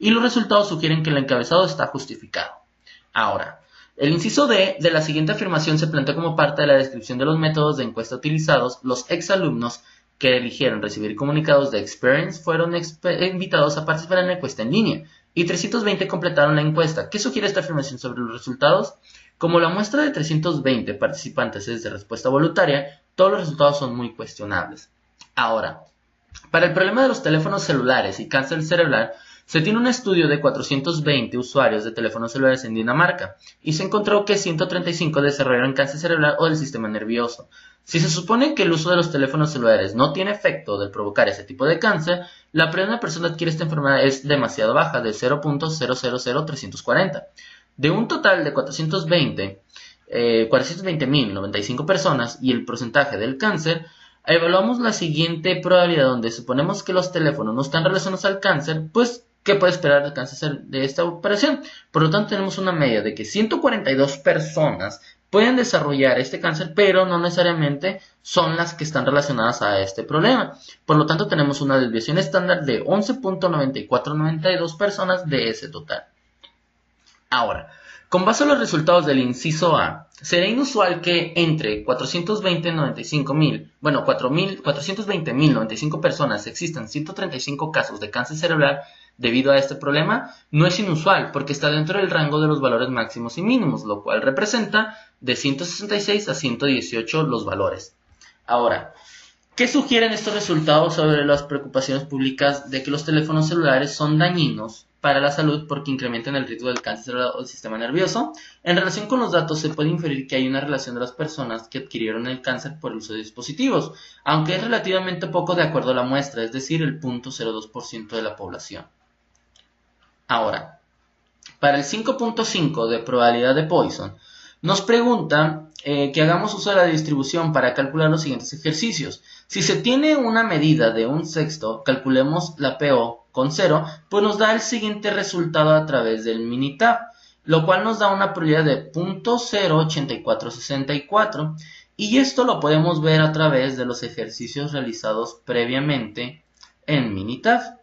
Y los resultados sugieren que el encabezado está justificado. Ahora, el inciso D de la siguiente afirmación se plantea como parte de la descripción de los métodos de encuesta utilizados. Los exalumnos que eligieron recibir comunicados de Experience fueron invitados a participar en la encuesta en línea, y 320 completaron la encuesta. ¿Qué sugiere esta afirmación sobre los resultados? Como la muestra de 320 participantes es de respuesta voluntaria, todos los resultados son muy cuestionables. Ahora, para el problema de los teléfonos celulares y cáncer cerebral, se tiene un estudio de 420 usuarios de teléfonos celulares en Dinamarca y se encontró que 135 desarrollaron cáncer cerebral o del sistema nervioso. Si se supone que el uso de los teléfonos celulares no tiene efecto de provocar ese tipo de cáncer, la probabilidad de una persona adquiere esta enfermedad es demasiado baja, de 0.000340. De un total de 420.095 personas y el porcentaje del cáncer, evaluamos la siguiente probabilidad donde suponemos que los teléfonos no están relacionados al cáncer, pues ¿qué puede esperar del cáncer de esta operación? Por lo tanto, tenemos una media de que 142 personas pueden desarrollar este cáncer, pero no necesariamente son las que están relacionadas a este problema. Por lo tanto, tenemos una desviación estándar de 11.9492 personas de ese total. Ahora, con base en los resultados del inciso A, será inusual que entre 420.095 personas existan 135 casos de cáncer cerebral debido a este problema. No es inusual porque está dentro del rango de los valores máximos y mínimos, lo cual representa de 166 a 118 los valores. Ahora, ¿qué sugieren estos resultados sobre las preocupaciones públicas de que los teléfonos celulares son dañinos para la salud porque incrementan el riesgo del cáncer del sistema nervioso? En relación con los datos se puede inferir que hay una relación de las personas que adquirieron el cáncer por el uso de dispositivos, aunque es relativamente poco de acuerdo a la muestra, es decir, el 0.02% de la población. Ahora, para el 5.5 de probabilidad de Poisson, nos pregunta que hagamos uso de la distribución para calcular los siguientes ejercicios. Si se tiene una medida de 1/6, calculemos la PO con 0, pues nos da el siguiente resultado a través del Minitab, lo cual nos da una probabilidad de 0.08464, y esto lo podemos ver a través de los ejercicios realizados previamente en Minitab.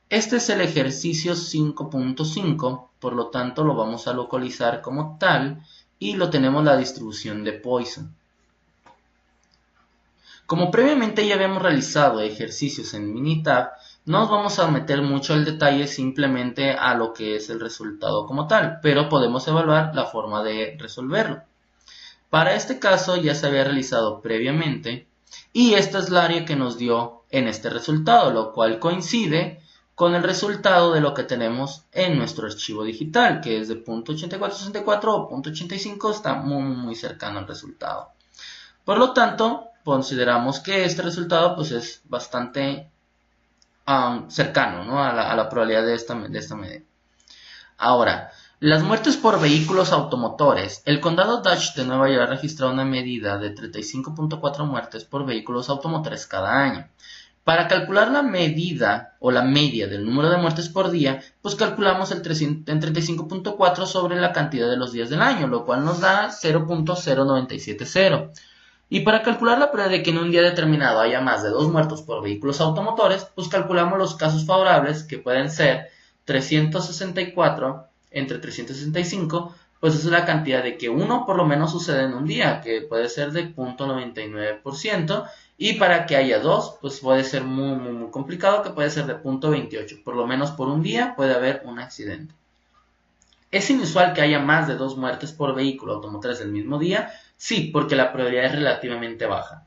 Este es el ejercicio 5.5, por lo tanto lo vamos a localizar como tal y lo tenemos la distribución de Poisson. Como previamente ya habíamos realizado ejercicios en Minitab, no nos vamos a meter mucho al detalle, simplemente a lo que es el resultado como tal, pero podemos evaluar la forma de resolverlo. Para este caso ya se había realizado previamente y esta es la área que nos dio en este resultado, lo cual coincide con el resultado de lo que tenemos en nuestro archivo digital, que es de .8464 o .85, está muy cercano al resultado. Por lo tanto, consideramos que este resultado pues, es bastante cercano, ¿no?, a la probabilidad de esta medida. Ahora, Las muertes por vehículos automotores. El condado Dutch de Nueva York ha registrado una medida de 35.4 muertes por vehículos automotores cada año. Para calcular la medida o la media del número de muertes por día, pues calculamos el 35.4 sobre la cantidad de los días del año, lo cual nos da 0.0970. Y para calcular la probabilidad de que en un día determinado haya más de 2 muertos por vehículos automotores, pues calculamos los casos favorables, que pueden ser 364 entre 365, pues esa es la cantidad de que uno por lo menos sucede en un día, que puede ser de 0.99%, y para que haya 2, pues puede ser muy complicado, que puede ser de 0.28, por lo menos por un día puede haber un accidente. ¿Es inusual que haya más de 2 muertes por vehículo automotriz el mismo día? Sí, porque la probabilidad es relativamente baja.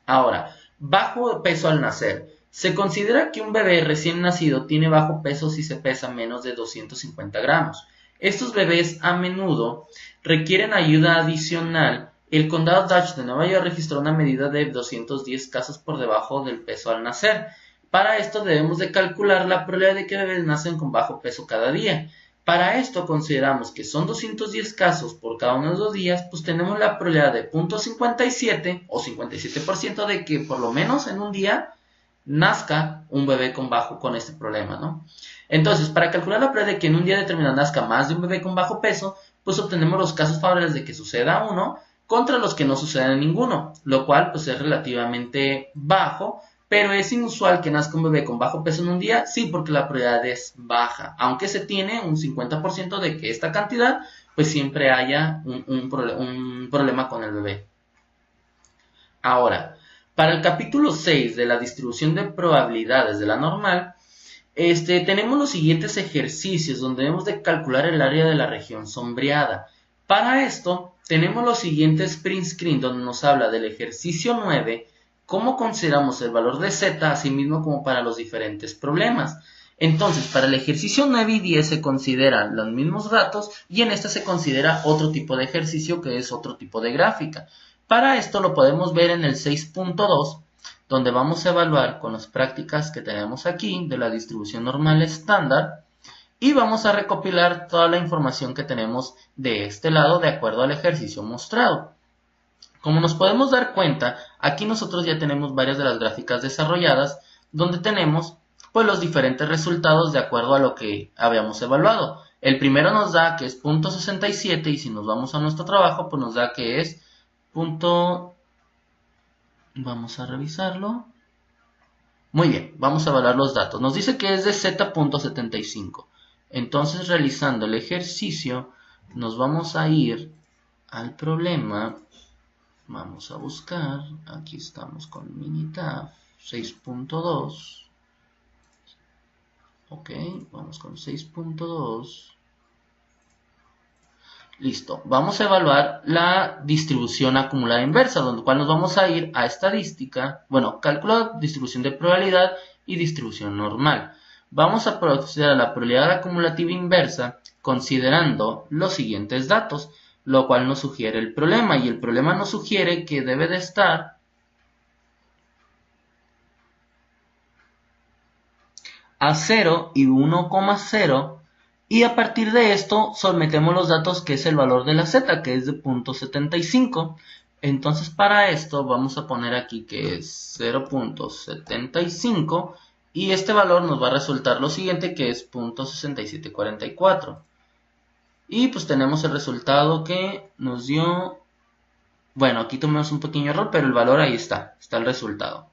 Ahora, bajo peso al nacer. Se considera que un bebé recién nacido tiene bajo peso si se pesa menos de 250 gramos. Estos bebés a menudo requieren ayuda adicional. El condado Dutch de Nueva York registró una medida de 210 casos por debajo del peso al nacer. Para esto debemos de calcular la probabilidad de que bebés nacen con bajo peso cada día. Para esto consideramos que son 210 casos por cada uno de los días, pues tenemos la probabilidad de 0.57 o 57% de que por lo menos en un día nazca un bebé con este problema, ¿no? Entonces, para calcular la probabilidad de que en un día determinado nazca más de un bebé con bajo peso, pues obtenemos los casos favorables de que suceda uno contra los que no suceden en ninguno, lo cual pues es relativamente bajo, pero es inusual que nazca un bebé con bajo peso en un día, sí, porque la probabilidad es baja, aunque se tiene un 50% de que esta cantidad pues siempre haya un problema con el bebé. Ahora, para el capítulo 6 de la distribución de probabilidades de la normal, tenemos los siguientes ejercicios donde debemos de calcular el área de la región sombreada. Para esto, tenemos los siguientes print screen donde nos habla del ejercicio 9, cómo consideramos el valor de z, así mismo como para los diferentes problemas. Entonces, para el ejercicio 9 y 10 se consideran los mismos datos y en este se considera otro tipo de ejercicio que es otro tipo de gráfica. Para esto lo podemos ver en el 6.2, donde vamos a evaluar con las prácticas que tenemos aquí de la distribución normal estándar y vamos a recopilar toda la información que tenemos de este lado de acuerdo al ejercicio mostrado. Como nos podemos dar cuenta, aquí nosotros ya tenemos varias de las gráficas desarrolladas donde tenemos pues los diferentes resultados de acuerdo a lo que habíamos evaluado. El primero nos da que es 0.67 y si nos vamos a nuestro trabajo pues nos da que es Vamos a revisarlo. Muy bien, vamos a evaluar los datos. Nos dice que es de z.75. Entonces, realizando el ejercicio, nos vamos a ir al problema. Vamos a buscar. Aquí estamos con Minitab 6.2. Ok, vamos con 6.2. Listo, vamos a evaluar la distribución acumulada inversa, donde cual nos vamos a ir a estadística, bueno, cálculo, distribución de probabilidad y distribución normal. Vamos a proceder a la probabilidad acumulativa inversa considerando los siguientes datos, lo cual nos sugiere el problema, y el problema nos sugiere que debe de estar a 0 y 1,0. Y a partir de esto sometemos los datos que es el valor de la z, que es de 0.75. Entonces para esto vamos a poner aquí que es 0.75 y este valor nos va a resultar lo siguiente, que es 0.6744. Y pues tenemos el resultado que nos dio, bueno, aquí tomamos un pequeño error, pero el valor ahí está el resultado.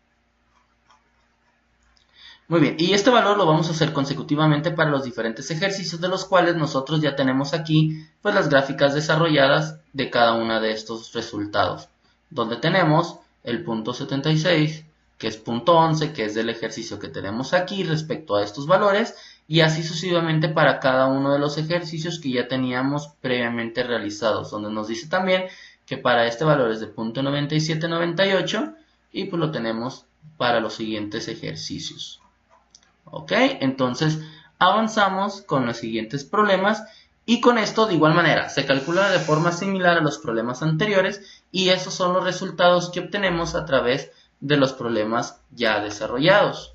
Muy bien, y este valor lo vamos a hacer consecutivamente para los diferentes ejercicios, de los cuales nosotros ya tenemos aquí pues las gráficas desarrolladas de cada uno de estos resultados, donde tenemos el 0.76, que es 0.11, que es del ejercicio que tenemos aquí respecto a estos valores, y así sucesivamente para cada uno de los ejercicios que ya teníamos previamente realizados, donde nos dice también que para este valor es de 0.9798 y pues lo tenemos para los siguientes ejercicios. Ok, entonces avanzamos con los siguientes problemas y con esto de igual manera se calcula de forma similar a los problemas anteriores y esos son los resultados que obtenemos a través de los problemas ya desarrollados.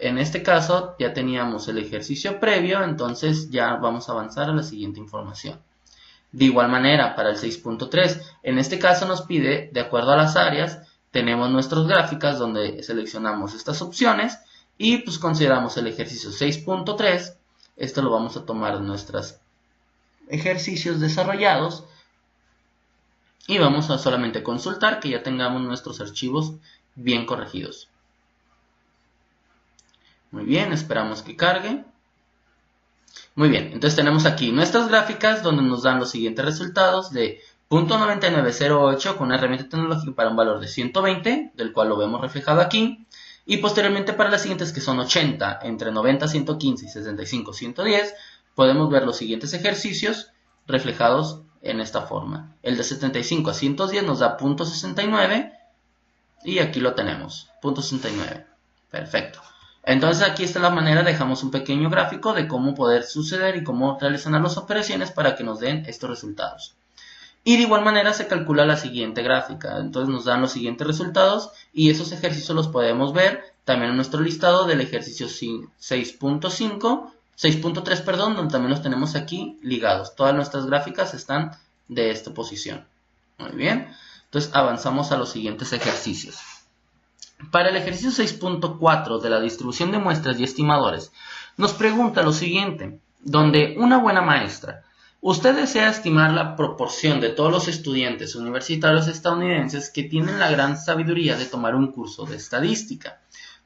En este caso ya teníamos el ejercicio previo, entonces ya vamos a avanzar a la siguiente información. De igual manera, para el 6.3, en este caso nos pide, de acuerdo a las áreas, tenemos nuestras gráficas donde seleccionamos estas opciones y pues consideramos el ejercicio 6.3. Esto lo vamos a tomar en nuestros ejercicios desarrollados y vamos a solamente consultar que ya tengamos nuestros archivos bien corregidos. Muy bien, esperamos que cargue. Muy bien, entonces tenemos aquí nuestras gráficas donde nos dan los siguientes resultados de .9908 con una herramienta tecnológica para un valor de 120, del cual lo vemos reflejado aquí, y posteriormente para las siguientes que son 80, entre 90, 115 y 65, 110, podemos ver los siguientes ejercicios reflejados en esta forma. El de 75 a 110 nos da .69 y aquí lo tenemos, .69, perfecto. Entonces aquí está la manera, dejamos un pequeño gráfico de cómo poder suceder y cómo realizar las operaciones para que nos den estos resultados. Y de igual manera se calcula la siguiente gráfica, entonces nos dan los siguientes resultados y esos ejercicios los podemos ver también en nuestro listado del ejercicio 6.3, perdón, donde también los tenemos aquí ligados. Todas nuestras gráficas están de esta posición. Muy bien, entonces avanzamos a los siguientes ejercicios. Para el ejercicio 6.4 de la distribución de muestras y estimadores, nos pregunta lo siguiente, donde una buena maestra, usted desea estimar la proporción de todos los estudiantes universitarios estadounidenses que tienen la gran sabiduría de tomar un curso de estadística.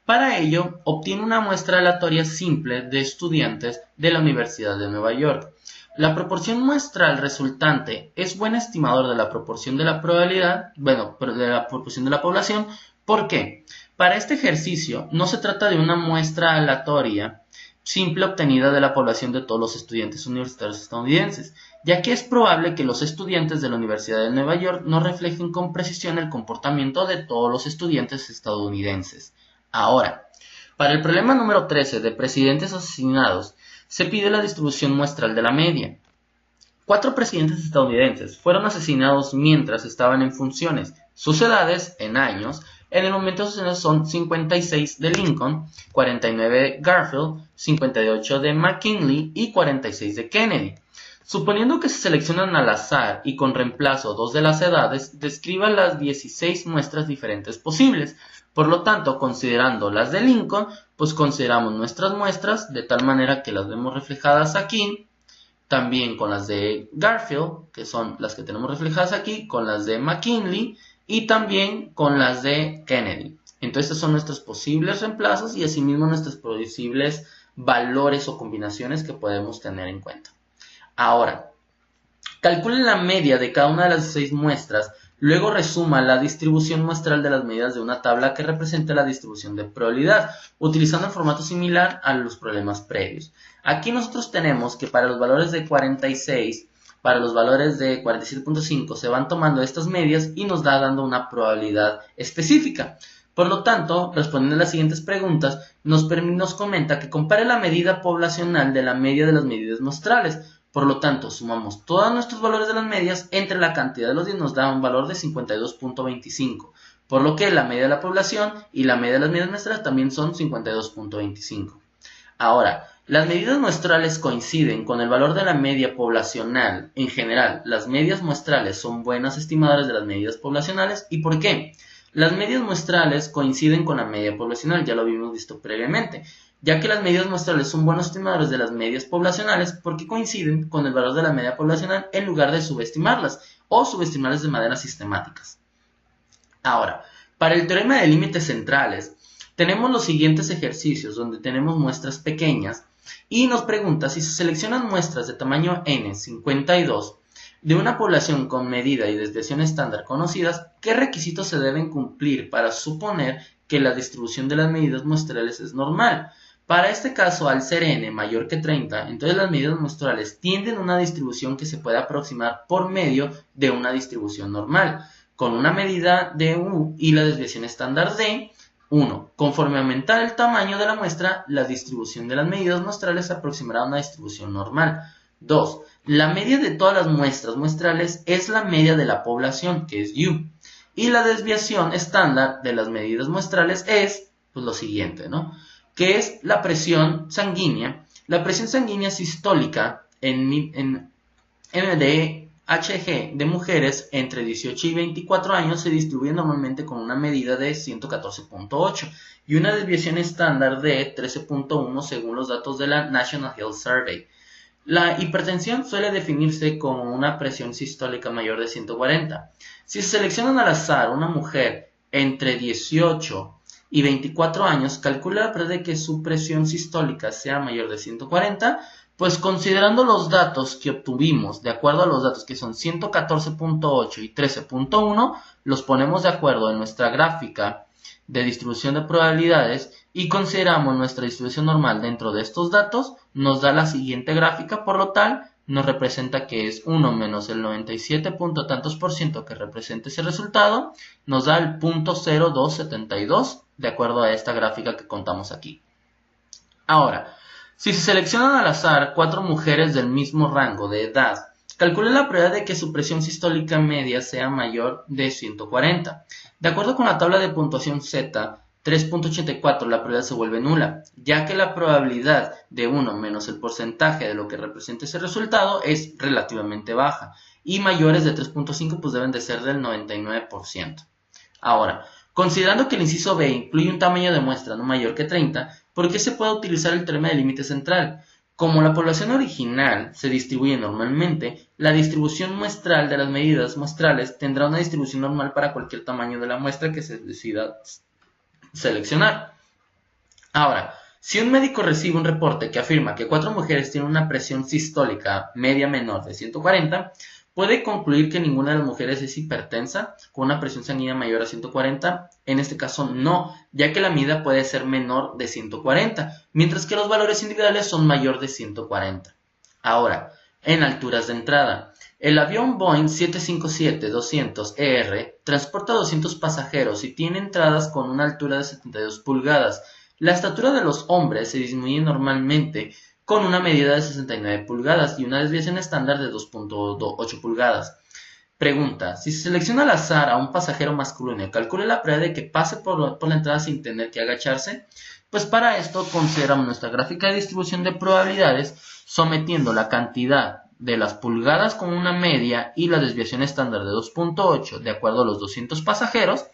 Para ello, obtiene una muestra aleatoria simple de estudiantes de la Universidad de Nueva York. La proporción muestral resultante es buen estimador de la proporción de la probabilidad, de la proporción de la población. ¿Por qué? Para este ejercicio no se trata de una muestra aleatoria simple obtenida de la población de todos los estudiantes universitarios estadounidenses, ya que es probable que los estudiantes de la Universidad de Nueva York no reflejen con precisión el comportamiento de todos los estudiantes estadounidenses. Ahora, para el problema número 13 de presidentes asesinados, se pide la distribución muestral de la media. 4 presidentes estadounidenses fueron asesinados mientras estaban en funciones. Sus edades, en años, en el momento de asesinatos son 56 de Lincoln, 49 de Garfield, 58 de McKinley y 46 de Kennedy. Suponiendo que se seleccionan al azar y con reemplazo 2 de las edades, describa las 16 muestras diferentes posibles. Por lo tanto, considerando las de Lincoln, pues consideramos nuestras muestras de tal manera que las vemos reflejadas aquí, también con las de Garfield, que son las que tenemos reflejadas aquí, con las de McKinley y también con las de Kennedy. Entonces estos son nuestros posibles reemplazos y asimismo nuestros posibles valores o combinaciones que podemos tener en cuenta. Ahora, calcule la media de cada una de las 16 muestras, luego resuma la distribución muestral de las medidas de una tabla que represente la distribución de probabilidad, utilizando el formato similar a los problemas previos. Aquí nosotros tenemos que para los valores de 46, para los valores de 47.5 se van tomando estas medias y nos da dando una probabilidad específica. Por lo tanto, respondiendo a las siguientes preguntas, nos comenta que compare la medida poblacional de la media de las medidas muestrales. Por lo tanto, sumamos todos nuestros valores de las medias entre la cantidad de los 10 nos da un valor de 52.25. Por lo que la media de la población y la media de las medidas muestrales también son 52.25. Ahora, las medidas muestrales coinciden con el valor de la media poblacional. En general, las medias muestrales son buenas estimadoras de las medidas poblacionales. ¿Y por qué? Las medias muestrales coinciden con la media poblacional, ya lo habíamos visto previamente, ya que las medidas muestrales son buenos estimadores de las medias poblacionales porque coinciden con el valor de la media poblacional en lugar de subestimarlas o subestimarlas de manera sistemáticas. Ahora, para el teorema de límites centrales, tenemos los siguientes ejercicios donde tenemos muestras pequeñas y nos pregunta si se seleccionan muestras de tamaño n, 52, de una población con medida y desviación estándar conocidas, ¿qué requisitos se deben cumplir para suponer que la distribución de las medidas muestrales es normal? Para este caso, al ser n mayor que 30, entonces las medidas muestrales tienden a una distribución que se puede aproximar por medio de una distribución normal, con una medida de u y la desviación estándar de 1. Conforme aumentar el tamaño de la muestra, la distribución de las medidas muestrales se aproximará a una distribución normal. 2. La media de todas las muestras muestrales es la media de la población, que es U. Y la desviación estándar de las medidas muestrales es pues, lo siguiente, ¿no? que es la presión sanguínea. La presión sanguínea sistólica en MDHG de mujeres entre 18 y 24 años se distribuye normalmente con una medida de 114.8 y una desviación estándar de 13.1 según los datos de la National Health Survey. La hipertensión suele definirse como una presión sistólica mayor de 140. Si se selecciona al azar una mujer entre 18 y 24 años, calcula la probabilidad de que su presión sistólica sea mayor de 140, pues considerando los datos que obtuvimos, de acuerdo a los datos que son 114.8 y 13.1, los ponemos de acuerdo en nuestra gráfica de distribución de probabilidades y consideramos nuestra distribución normal dentro de estos datos, nos da la siguiente gráfica, por lo tal, nos representa que es 1 menos el 97 punto tantos por ciento que representa ese resultado, nos da el 0.0272 de acuerdo a esta gráfica que contamos aquí. Ahora, si se seleccionan al azar 4 mujeres del mismo rango de edad, calcule la probabilidad de que su presión sistólica media sea mayor de 140. De acuerdo con la tabla de puntuación Z, 3.84 la probabilidad se vuelve nula, ya que la probabilidad de 1 menos el porcentaje de lo que representa ese resultado es relativamente baja, y mayores de 3.5 pues deben de ser del 99%. Ahora, considerando que el inciso B incluye un tamaño de muestra no mayor que 30, ¿por qué se puede utilizar el teorema del límite central? Como la población original se distribuye normalmente, la distribución muestral de las medidas muestrales tendrá una distribución normal para cualquier tamaño de la muestra que se decida seleccionar. Ahora, si un médico recibe un reporte que afirma que 4 mujeres tienen una presión sistólica media menor de 140, puede concluir que ninguna de las mujeres es hipertensa con una presión sanguínea mayor a 140. En este caso no, ya que la medida puede ser menor de 140, mientras que los valores individuales son mayor de 140. Ahora, en alturas de entrada. El avión Boeing 757-200ER transporta 200 pasajeros y tiene entradas con una altura de 72 pulgadas. La estatura de los hombres se disminuye normalmente con una medida de 69 pulgadas y una desviación estándar de 2.8 pulgadas. Pregunta: si se selecciona al azar a un pasajero masculino, ¿calcule la probabilidad de que pase por la entrada sin tener que agacharse? Pues para esto consideramos nuestra gráfica de distribución de probabilidades sometiendo la cantidad de las pulgadas con una media y la desviación estándar de 2.8 de acuerdo a los 200 pasajeros.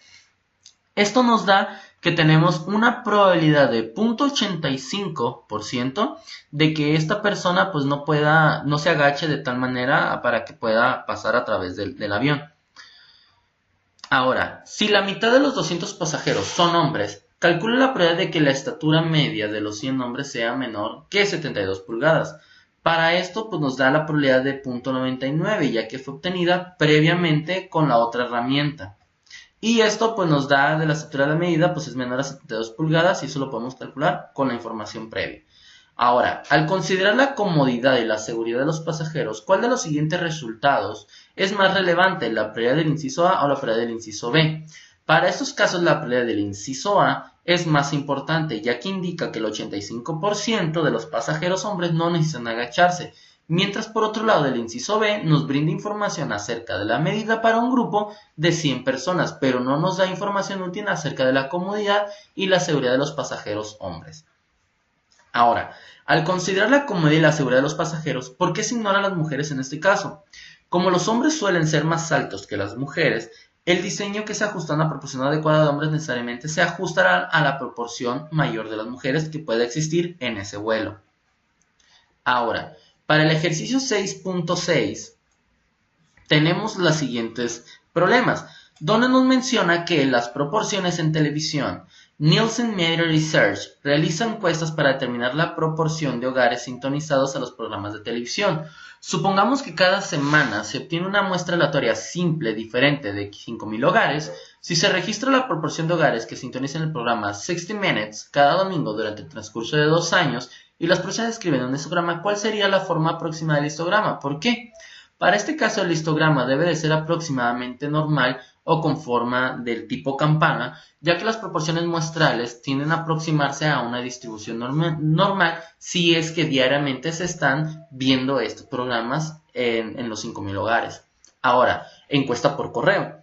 Esto nos da que tenemos una probabilidad de 0.85% de que esta persona pues no se agache de tal manera para que pueda pasar a través del avión. Ahora, si la mitad de los 200 pasajeros son hombres, calcule la probabilidad de que la estatura media de los 100 hombres sea menor que 72 pulgadas. Para esto pues nos da la probabilidad de 0.99, ya que fue obtenida previamente con la otra herramienta. Y esto pues nos da de la estatura de la medida pues es menor a 72 pulgadas y eso lo podemos calcular con la información previa. Ahora, al considerar la comodidad y la seguridad de los pasajeros, ¿cuál de los siguientes resultados es más relevante, la probabilidad del inciso A o la probabilidad del inciso B? Para estos casos la probabilidad del inciso A es más importante, ya que indica que el 85% de los pasajeros hombres no necesitan agacharse, mientras por otro lado el inciso B nos brinda información acerca de la medida para un grupo de 100 personas, pero no nos da información útil acerca de la comodidad y la seguridad de los pasajeros hombres. Ahora, al considerar la comodidad y la seguridad de los pasajeros, ¿por qué se ignoran a las mujeres en este caso? Como los hombres suelen ser más altos que las mujeres, el diseño que se ajusta a una proporción adecuada de hombres necesariamente se ajustará a la proporción mayor de las mujeres que pueda existir en ese vuelo. Ahora, para el ejercicio 6.6 tenemos los siguientes problemas, donde nos menciona que las proporciones en televisión. Nielsen Media Research realiza encuestas para determinar la proporción de hogares sintonizados a los programas de televisión. Supongamos que cada semana se obtiene una muestra aleatoria simple diferente de 5.000 hogares. Si se registra la proporción de hogares que sintonizan el programa 60 Minutes cada domingo durante el transcurso de 2 años y las personas escriben en un histograma, ¿cuál sería la forma aproximada del histograma? ¿Por qué? Para este caso el histograma debe de ser aproximadamente normal o con forma del tipo campana, ya que las proporciones muestrales tienden a aproximarse a una distribución normal si es que diariamente se están viendo estos programas en los 5.000 hogares. Ahora, encuesta por correo.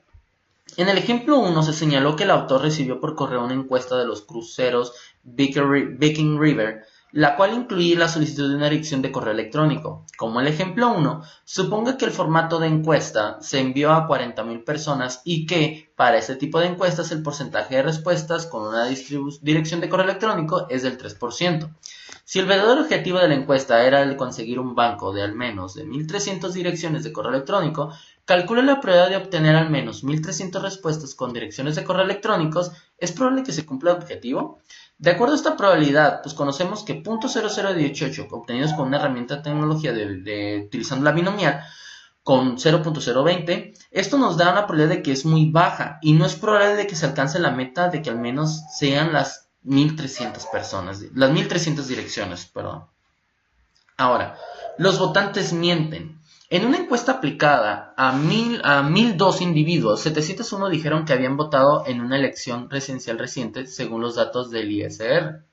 En el ejemplo 1 se señaló que el autor recibió por correo una encuesta de los cruceros Viking River, la cual incluía la solicitud de una dirección de correo electrónico. Como el ejemplo 1, suponga que el formato de encuesta se envió a 40.000 personas y que, para este tipo de encuestas, el porcentaje de respuestas con una dirección de correo electrónico es del 3%. Si el verdadero objetivo de la encuesta era el de conseguir un banco de al menos de 1.300 direcciones de correo electrónico, calcule la probabilidad de obtener al menos 1.300 respuestas con direcciones de correo electrónicos. ¿Es probable que se cumpla el objetivo? De acuerdo a esta probabilidad, pues conocemos que .0018 obtenidos con una herramienta de tecnología utilizando la binomial con 0.020, esto nos da una probabilidad de que es muy baja y no es probable de que se alcance la meta de que al menos sean las 1.300 personas, las 1.300 direcciones, perdón. Ahora, los votantes mienten. En una encuesta aplicada a 1.002 individuos, 701 dijeron que habían votado en una elección presidencial reciente, según los datos del ICR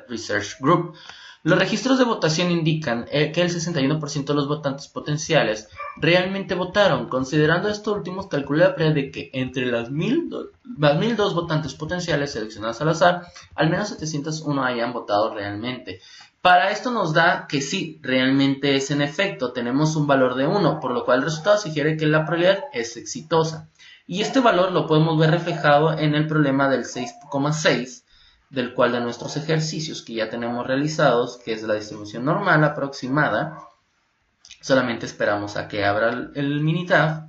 Research Group. Los registros de votación indican que el 61% de los votantes potenciales realmente votaron. Considerando esto último, calculé la probabilidad de que entre las 1.002 votantes potenciales seleccionados al azar, al menos 701 hayan votado realmente. Para esto nos da que sí, realmente es en efecto, tenemos un valor de 1, por lo cual el resultado sugiere que la probabilidad es exitosa. Y este valor lo podemos ver reflejado en el problema del 6,6, del cual de nuestros ejercicios que ya tenemos realizados, que es la distribución normal aproximada, solamente esperamos a que abra el Minitab,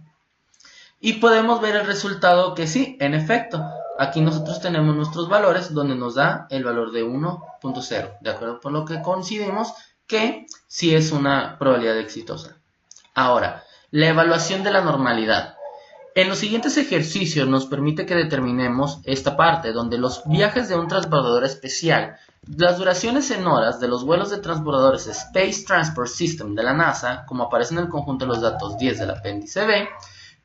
y podemos ver el resultado que sí, en efecto, aquí nosotros tenemos nuestros valores donde nos da el valor de 1.0, de acuerdo por lo que coincidimos que sí es una probabilidad exitosa. Ahora, la evaluación de la normalidad. En los siguientes ejercicios nos permite que determinemos esta parte, donde los viajes de un transbordador especial, las duraciones en horas de los vuelos de transbordadores Space Transport System de la NASA, como aparece en el conjunto de los datos 10 del apéndice B.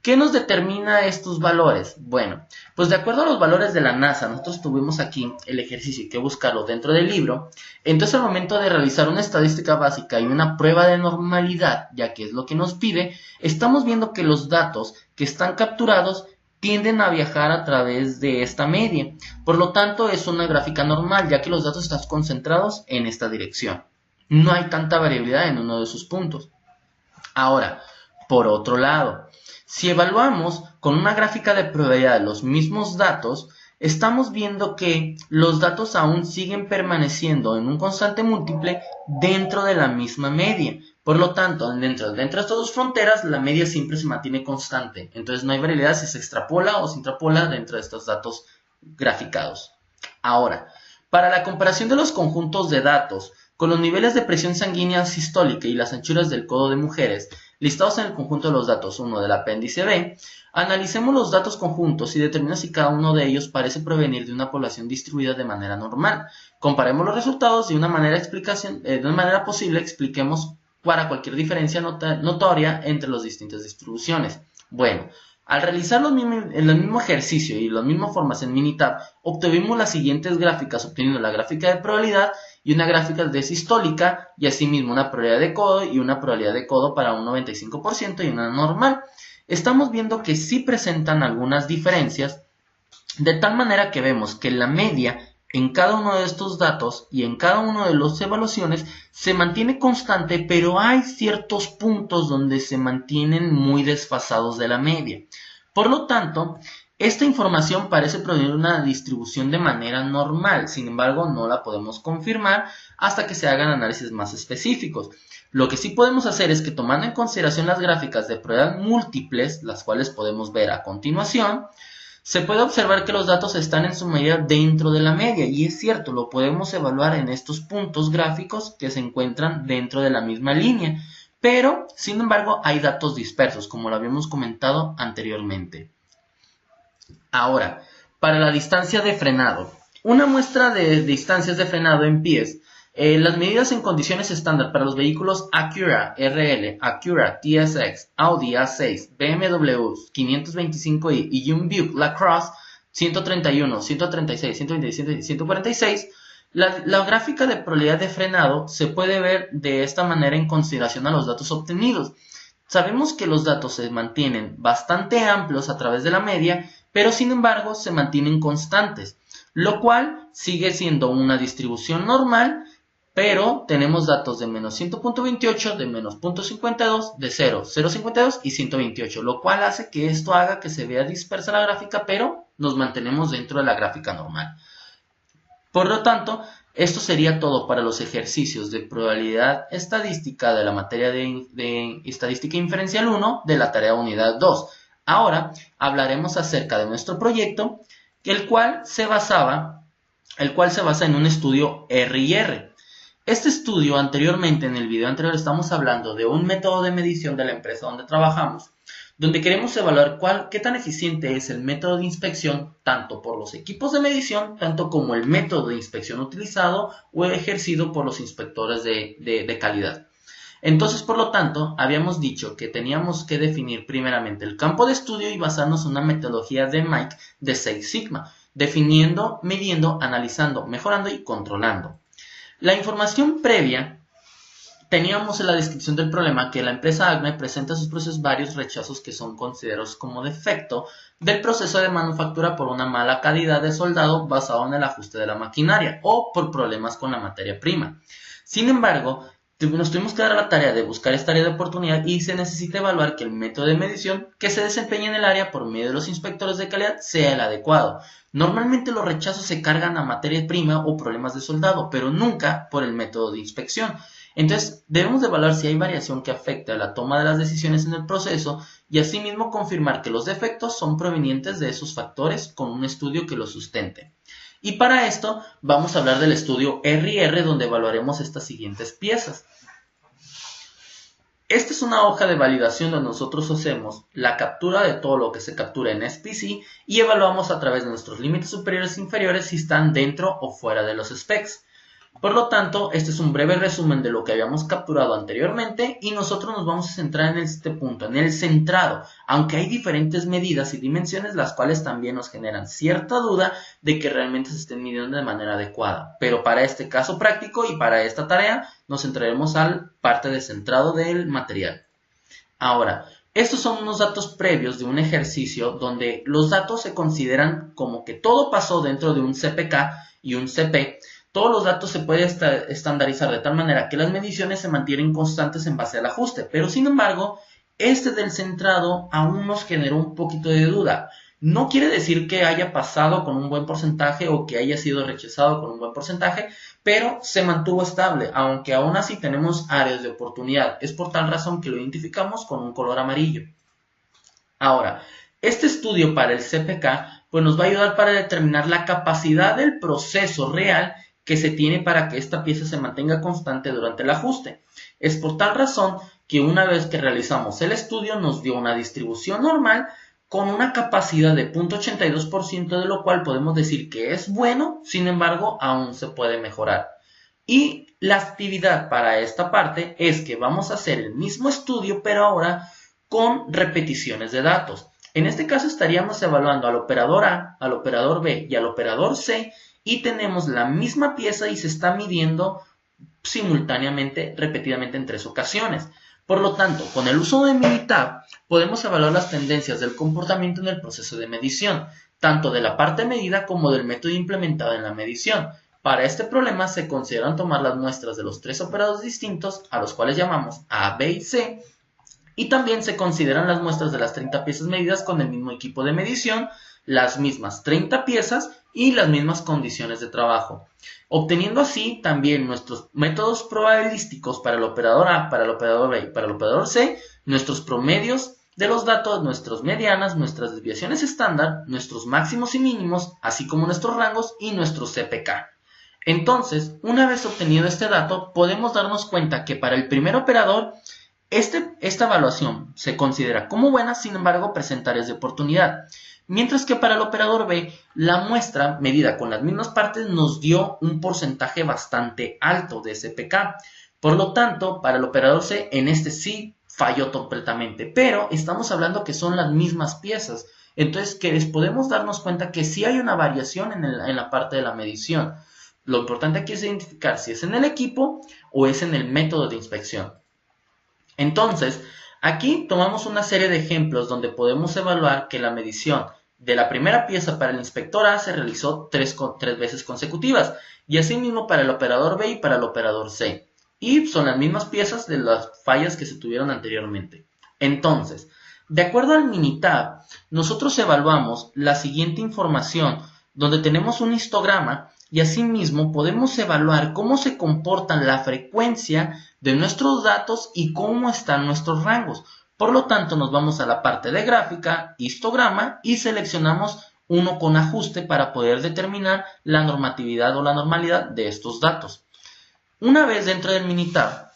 ¿Qué nos determina estos valores? Bueno, pues de acuerdo a los valores de la NASA, nosotros tuvimos aquí el ejercicio, hay que buscarlo dentro del libro. Entonces al momento de realizar una estadística básica y una prueba de normalidad, ya que es lo que nos pide, estamos viendo que los datos que están capturados tienden a viajar a través de esta media. Por lo tanto, es una gráfica normal, ya que los datos están concentrados en esta dirección. No hay tanta variabilidad en uno de sus puntos. Ahora, por otro lado, si evaluamos con una gráfica de probabilidad los mismos datos, estamos viendo que los datos aún siguen permaneciendo en un constante múltiple dentro de la misma media. Por lo tanto, dentro de estas dos fronteras, la media siempre se mantiene constante. Entonces no hay variabilidad si se extrapola o se intrapola dentro de estos datos graficados. Ahora, para la comparación de los conjuntos de datos con los niveles de presión sanguínea sistólica y las anchuras del codo de mujeres, listados en el conjunto de los datos 1 del apéndice B, analicemos los datos conjuntos y determina si cada uno de ellos parece provenir de una población distribuida de manera normal. Comparemos los resultados de una manera posible, expliquemos para cualquier diferencia notoria entre las distintas distribuciones. Bueno, al realizar el mismo ejercicio y las mismas formas en Minitab, obtuvimos las siguientes gráficas, obteniendo la gráfica de probabilidad y una gráfica de sistólica, y asimismo una probabilidad de codo y una probabilidad de codo para un 95% y una normal. Estamos viendo que sí presentan algunas diferencias, de tal manera que vemos que la media en cada uno de estos datos y en cada una de las evaluaciones se mantiene constante, pero hay ciertos puntos donde se mantienen muy desfasados de la media. Por lo tanto, esta información parece provenir de una distribución de manera normal, sin embargo no la podemos confirmar hasta que se hagan análisis más específicos. Lo que sí podemos hacer es que, tomando en consideración las gráficas de probabilidad múltiples, las cuales podemos ver a continuación, se puede observar que los datos están en su mayoría dentro de la media, y es cierto, lo podemos evaluar en estos puntos gráficos que se encuentran dentro de la misma línea, pero sin embargo hay datos dispersos, como lo habíamos comentado anteriormente. Ahora, para la distancia de frenado, una muestra de distancias de frenado en pies. Las medidas en condiciones estándar para los vehículos Acura RL, Acura TSX, Audi A6, BMW 525i y un Buick LaCrosse 131, 136, 127 y 146, la gráfica de probabilidad de frenado se puede ver de esta manera en consideración a los datos obtenidos. sabemos que los datos se mantienen bastante amplios a través de la media, pero sin embargo se mantienen constantes, lo cual sigue siendo una distribución normal, pero tenemos datos de menos 100.28, de menos 0.52, de 0, 0.52 y 128, lo cual hace que esto haga que se vea dispersa la gráfica, pero nos mantenemos dentro de la gráfica normal. Por lo tanto, esto sería todo para los ejercicios de probabilidad estadística de la materia de estadística inferencial 1 de la tarea unidad 2. Ahora hablaremos acerca de nuestro proyecto, el cual se basa en un estudio R&R. Este estudio, anteriormente, en el video anterior, estamos hablando de un método de medición de la empresa donde trabajamos, donde queremos evaluar qué tan eficiente es el método de inspección, tanto por los equipos de medición, tanto como el método de inspección utilizado o ejercido por los inspectores de calidad. Entonces, por lo tanto, habíamos dicho que teníamos que definir primeramente el campo de estudio y basarnos en una metodología de Mike de Six Sigma, definiendo, midiendo, analizando, mejorando y controlando. La información previa, teníamos en la descripción del problema que la empresa ACME presenta a sus procesos varios rechazos que son considerados como defecto del proceso de manufactura por una mala calidad de soldado basado en el ajuste de la maquinaria o por problemas con la materia prima. Sin embargo, nos tuvimos que dar a la tarea de buscar esta área de oportunidad y se necesita evaluar que el método de medición que se desempeña en el área por medio de los inspectores de calidad sea el adecuado. Normalmente los rechazos se cargan a materia prima o problemas de soldado, pero nunca por el método de inspección. Entonces, debemos de evaluar si hay variación que afecte a la toma de las decisiones en el proceso y asimismo confirmar que los defectos son provenientes de esos factores con un estudio que los sustente. Y para esto vamos a hablar del estudio R&R, donde evaluaremos estas siguientes piezas. Esta es una hoja de validación donde nosotros hacemos la captura de todo lo que se captura en SPC y evaluamos a través de nuestros límites superiores e inferiores si están dentro o fuera de los specs. Por lo tanto, este es un breve resumen de lo que habíamos capturado anteriormente y nosotros nos vamos a centrar en este punto, en el centrado, aunque hay diferentes medidas y dimensiones las cuales también nos generan cierta duda de que realmente se estén midiendo de manera adecuada. Pero para este caso práctico y para esta tarea nos centraremos al parte de centrado del material. Ahora, estos son unos datos previos de un ejercicio donde los datos se consideran como que todo pasó dentro de un CPK y un CP. Todos los datos se pueden estandarizar de tal manera que las mediciones se mantienen constantes en base al ajuste, pero sin embargo, este del centrado aún nos generó un poquito de duda. No quiere decir que haya pasado con un buen porcentaje o que haya sido rechazado con un buen porcentaje, pero se mantuvo estable, aunque aún así tenemos áreas de oportunidad. Es por tal razón que lo identificamos con un color amarillo. Ahora, este estudio para el CPK pues nos va a ayudar para determinar la capacidad del proceso real que se tiene para que esta pieza se mantenga constante durante el ajuste. Es por tal razón que una vez que realizamos el estudio nos dio una distribución normal con una capacidad de 0.82%, de lo cual podemos decir que es bueno, sin embargo aún se puede mejorar. Y la actividad para esta parte es que vamos a hacer el mismo estudio pero ahora con repeticiones de datos. En este caso estaríamos evaluando al operador A, al operador B y al operador C y tenemos la misma pieza y se está midiendo simultáneamente, repetidamente en 3 ocasiones. Por lo tanto, con el uso de Minitab podemos evaluar las tendencias del comportamiento en el proceso de medición, tanto de la parte medida como del método implementado en la medición. Para este problema se consideran tomar las muestras de los 3 operadores distintos, a los cuales llamamos A, B y C, y también se consideran las muestras de las 30 piezas medidas con el mismo equipo de medición, las mismas 30 piezas y las mismas condiciones de trabajo, obteniendo así también nuestros métodos probabilísticos para el operador A, para el operador B y para el operador C, nuestros promedios de los datos, nuestras medianas, nuestras desviaciones estándar, nuestros máximos y mínimos, así como nuestros rangos y nuestro CPK. Entonces, una vez obtenido este dato, podemos darnos cuenta que para el primer operador, esta evaluación se considera como buena, sin embargo presenta áreas de oportunidad. Mientras que para el operador B, la muestra medida con las mismas partes nos dio un porcentaje bastante alto de CPK. Por lo tanto, para el operador C, en este sí falló completamente, pero estamos hablando que son las mismas piezas. Entonces, que podemos darnos cuenta que sí hay una variación en la parte de la medición. Lo importante aquí es identificar si es en el equipo o es en el método de inspección. Entonces, Aquí tomamos una serie de ejemplos donde podemos evaluar que la medición de la primera pieza para el inspector A se realizó tres veces consecutivas, y asimismo para el operador B y para el operador C. Y son las mismas piezas de las fallas que se tuvieron anteriormente. Entonces, de acuerdo al Minitab, nosotros evaluamos la siguiente información, donde tenemos un histograma y asimismo podemos evaluar cómo se comportan la frecuencia de nuestros datos y cómo están nuestros rangos. Por lo tanto, nos vamos a la parte de gráfica, histograma y seleccionamos uno con ajuste para poder determinar la normatividad o la normalidad de estos datos. Una vez dentro del Minitab,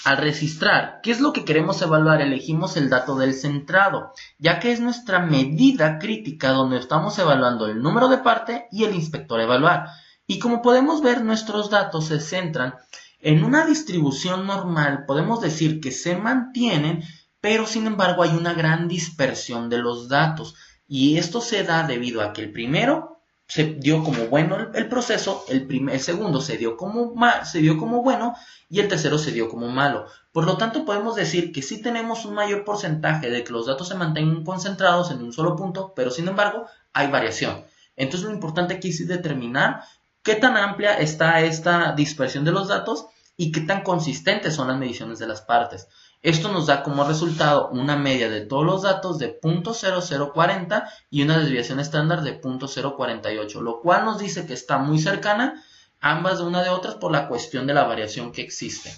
al registrar qué es lo que queremos evaluar, elegimos el dato del centrado, ya que es nuestra medida crítica donde estamos evaluando el número de parte y el inspector a evaluar. Y como podemos ver, nuestros datos se centran en una distribución normal, podemos decir que se mantienen, pero sin embargo hay una gran dispersión de los datos. Y esto se da debido a que el primero se dio como bueno el proceso, el segundo se dio como bueno y el tercero se dio como malo. Por lo tanto, podemos decir que sí tenemos un mayor porcentaje de que los datos se mantengan concentrados en un solo punto, pero sin embargo hay variación. Entonces lo importante aquí es determinar qué tan amplia está esta dispersión de los datos y qué tan consistentes son las mediciones de las partes. Esto nos da como resultado una media de todos los datos de 0.0040 y una desviación estándar de 0.048, lo cual nos dice que está muy cercana ambas de una de otras por la cuestión de la variación que existe.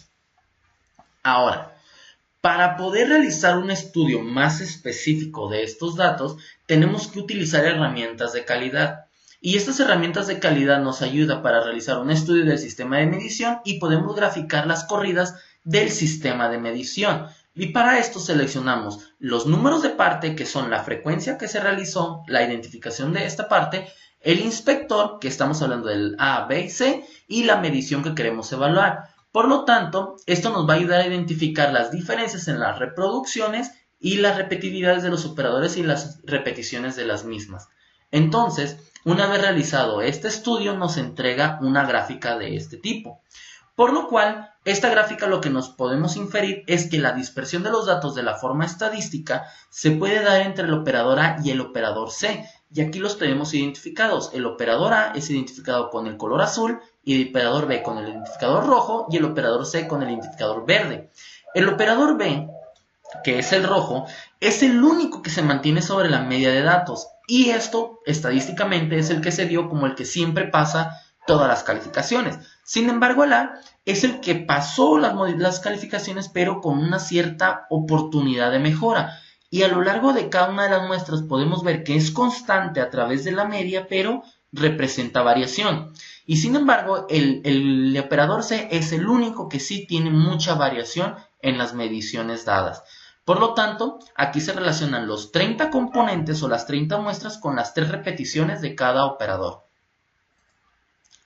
Ahora, para poder realizar un estudio más específico de estos datos, tenemos que utilizar herramientas de calidad. Y estas herramientas de calidad nos ayudan para realizar un estudio del sistema de medición y podemos graficar las corridas del sistema de medición. Y para esto seleccionamos los números de parte, que son la frecuencia que se realizó, la identificación de esta parte, el inspector, que estamos hablando del A, B y C, y la medición que queremos evaluar. Por lo tanto, esto nos va a ayudar a identificar las diferencias en las reproducciones y las repetibilidades de los operadores y las repeticiones de las mismas. Entonces, una vez realizado este estudio, nos entrega una gráfica de este tipo. Por lo cual, esta gráfica lo que nos podemos inferir es que la dispersión de los datos de la forma estadística se puede dar entre el operador A y el operador C. Y aquí los tenemos identificados. El operador A es identificado con el color azul, y el operador B con el identificador rojo, y el operador C con el identificador verde. El operador B, que es el rojo, es el único que se mantiene sobre la media de datos. Y esto, estadísticamente, es el que se dio como el que siempre pasa todas las calificaciones. Sin embargo, el A es el que pasó las calificaciones, pero con una cierta oportunidad de mejora. Y a lo largo de cada una de las muestras podemos ver que es constante a través de la media, pero representa variación. Y sin embargo, el operador C es el único que sí tiene mucha variación en las mediciones dadas. Por lo tanto, aquí se relacionan los 30 componentes o las 30 muestras con las 3 repeticiones de cada operador.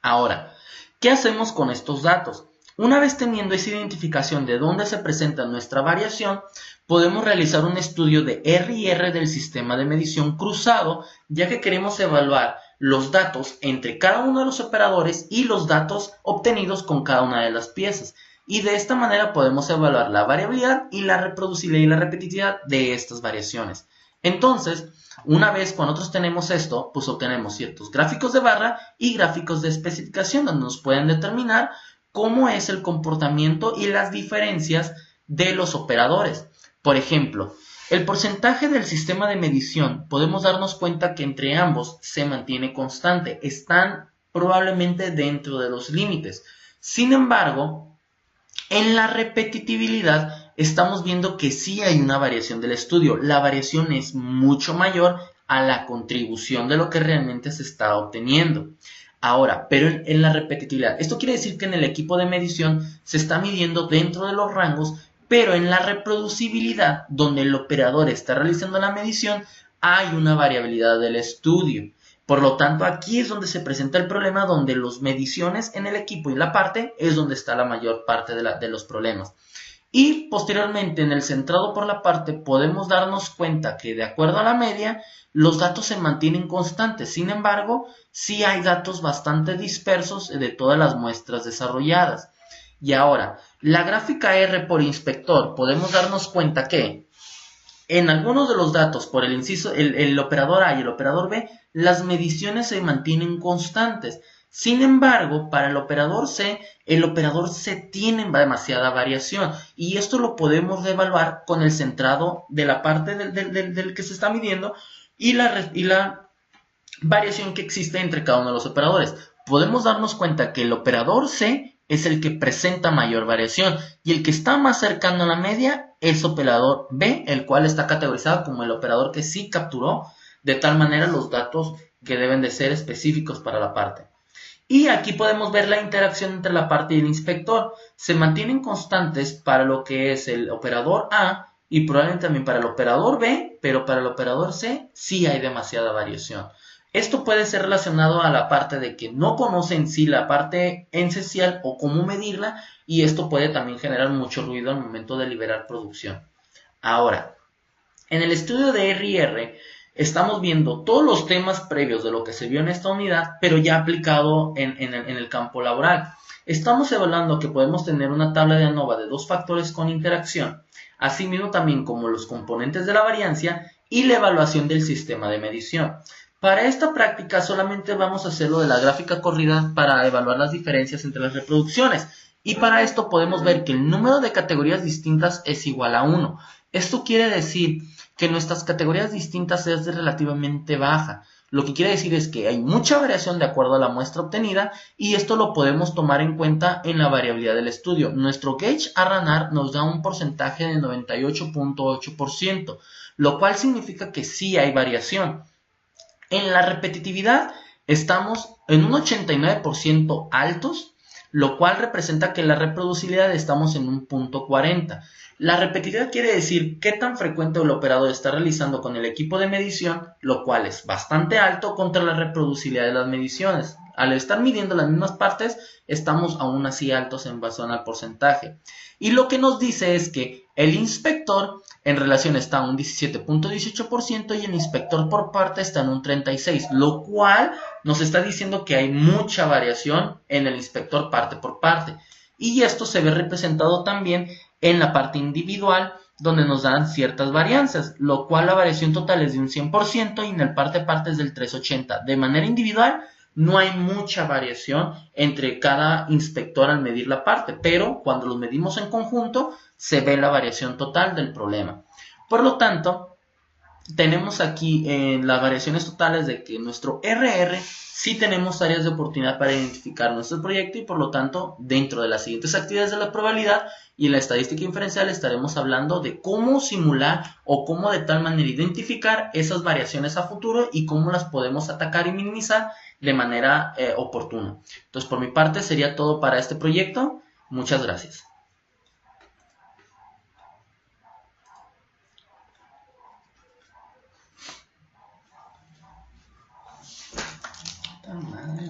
Ahora, ¿qué hacemos con estos datos? Una vez teniendo esa identificación de dónde se presenta nuestra variación, podemos realizar un estudio de R&R del sistema de medición cruzado, ya que queremos evaluar los datos entre cada uno de los operadores y los datos obtenidos con cada una de las piezas. Y de esta manera podemos evaluar la variabilidad y la reproducibilidad y la repetitividad de estas variaciones. Entonces, una vez cuando nosotros tenemos esto, pues obtenemos ciertos gráficos de barra y gráficos de especificación donde nos pueden determinar cómo es el comportamiento y las diferencias de los operadores. Por ejemplo, el porcentaje del sistema de medición, podemos darnos cuenta que entre ambos se mantiene constante, están probablemente dentro de los límites. Sin embargo, en la repetitividad estamos viendo que sí hay una variación del estudio. La variación es mucho mayor a la contribución de lo que realmente se está obteniendo. Ahora, pero en la repetitividad, esto quiere decir que en el equipo de medición se está midiendo dentro de los rangos, pero en la reproducibilidad, donde el operador está realizando la medición, hay una variabilidad del estudio. Por lo tanto, aquí es donde se presenta el problema, donde las mediciones en el equipo y la parte es donde está la mayor parte de los problemas. Y posteriormente, en el centrado por la parte, podemos darnos cuenta que de acuerdo a la media, los datos se mantienen constantes. Sin embargo, sí hay datos bastante dispersos de todas las muestras desarrolladas. Y ahora, la gráfica R por inspector, podemos darnos cuenta que en algunos de los datos por el inciso, el operador A y el operador B, las mediciones se mantienen constantes. Sin embargo, para el operador C tiene demasiada variación y esto lo podemos evaluar con el centrado de la parte del que se está midiendo y la variación que existe entre cada uno de los operadores. Podemos darnos cuenta que el operador C es el que presenta mayor variación y el que está más cercano a la media es operador B, el cual está categorizado como el operador que sí capturó de tal manera los datos que deben de ser específicos para la parte. Y aquí podemos ver la interacción entre la parte y el inspector. Se mantienen constantes para lo que es el operador A y probablemente también para el operador B, pero para el operador C sí hay demasiada variación. Esto puede ser relacionado a la parte de que no conoce en sí la parte esencial o cómo medirla y esto puede también generar mucho ruido al momento de liberar producción. Ahora, en el estudio de R&R estamos viendo todos los temas previos de lo que se vio en esta unidad, pero ya aplicado en el campo laboral. Estamos evaluando que podemos tener una tabla de ANOVA de dos factores con interacción, asimismo también como los componentes de la variancia y la evaluación del sistema de medición. Para esta práctica solamente vamos a hacer lo de la gráfica corrida para evaluar las diferencias entre las reproducciones. Y para esto podemos ver que el número de categorías distintas es igual a 1. Esto quiere decir que nuestras categorías distintas es relativamente baja. Lo que quiere decir es que hay mucha variación de acuerdo a la muestra obtenida y esto lo podemos tomar en cuenta en la variabilidad del estudio. Nuestro gauge arranar nos da un porcentaje de 98.8%, lo cual significa que sí hay variación. En la repetitividad estamos en un 89% altos, lo cual representa que en la reproducibilidad estamos en un punto 40. La repetitividad quiere decir qué tan frecuente el operador está realizando con el equipo de medición, lo cual es bastante alto contra la reproducibilidad de las mediciones. Al estar midiendo las mismas partes, estamos aún así altos en base al porcentaje. Y lo que nos dice es que el inspector en relación está a un 17.18% y el inspector por parte está en un 36%, lo cual nos está diciendo que hay mucha variación en el inspector parte por parte. Y esto se ve representado también en la parte individual, donde nos dan ciertas varianzas, lo cual la variación total es de un 100% y en el parte a parte es del 380%. De manera individual, no hay mucha variación entre cada inspector al medir la parte, pero cuando los medimos en conjunto, se ve la variación total del problema. Por lo tanto, tenemos aquí las variaciones totales de que nuestro RR sí tenemos áreas de oportunidad para identificar nuestro proyecto y por lo tanto dentro de las siguientes actividades de la probabilidad y en la estadística inferencial estaremos hablando de cómo simular o cómo de tal manera identificar esas variaciones a futuro y cómo las podemos atacar y minimizar de manera oportuna. Entonces por mi parte sería todo para este proyecto. Muchas gracias. Madre,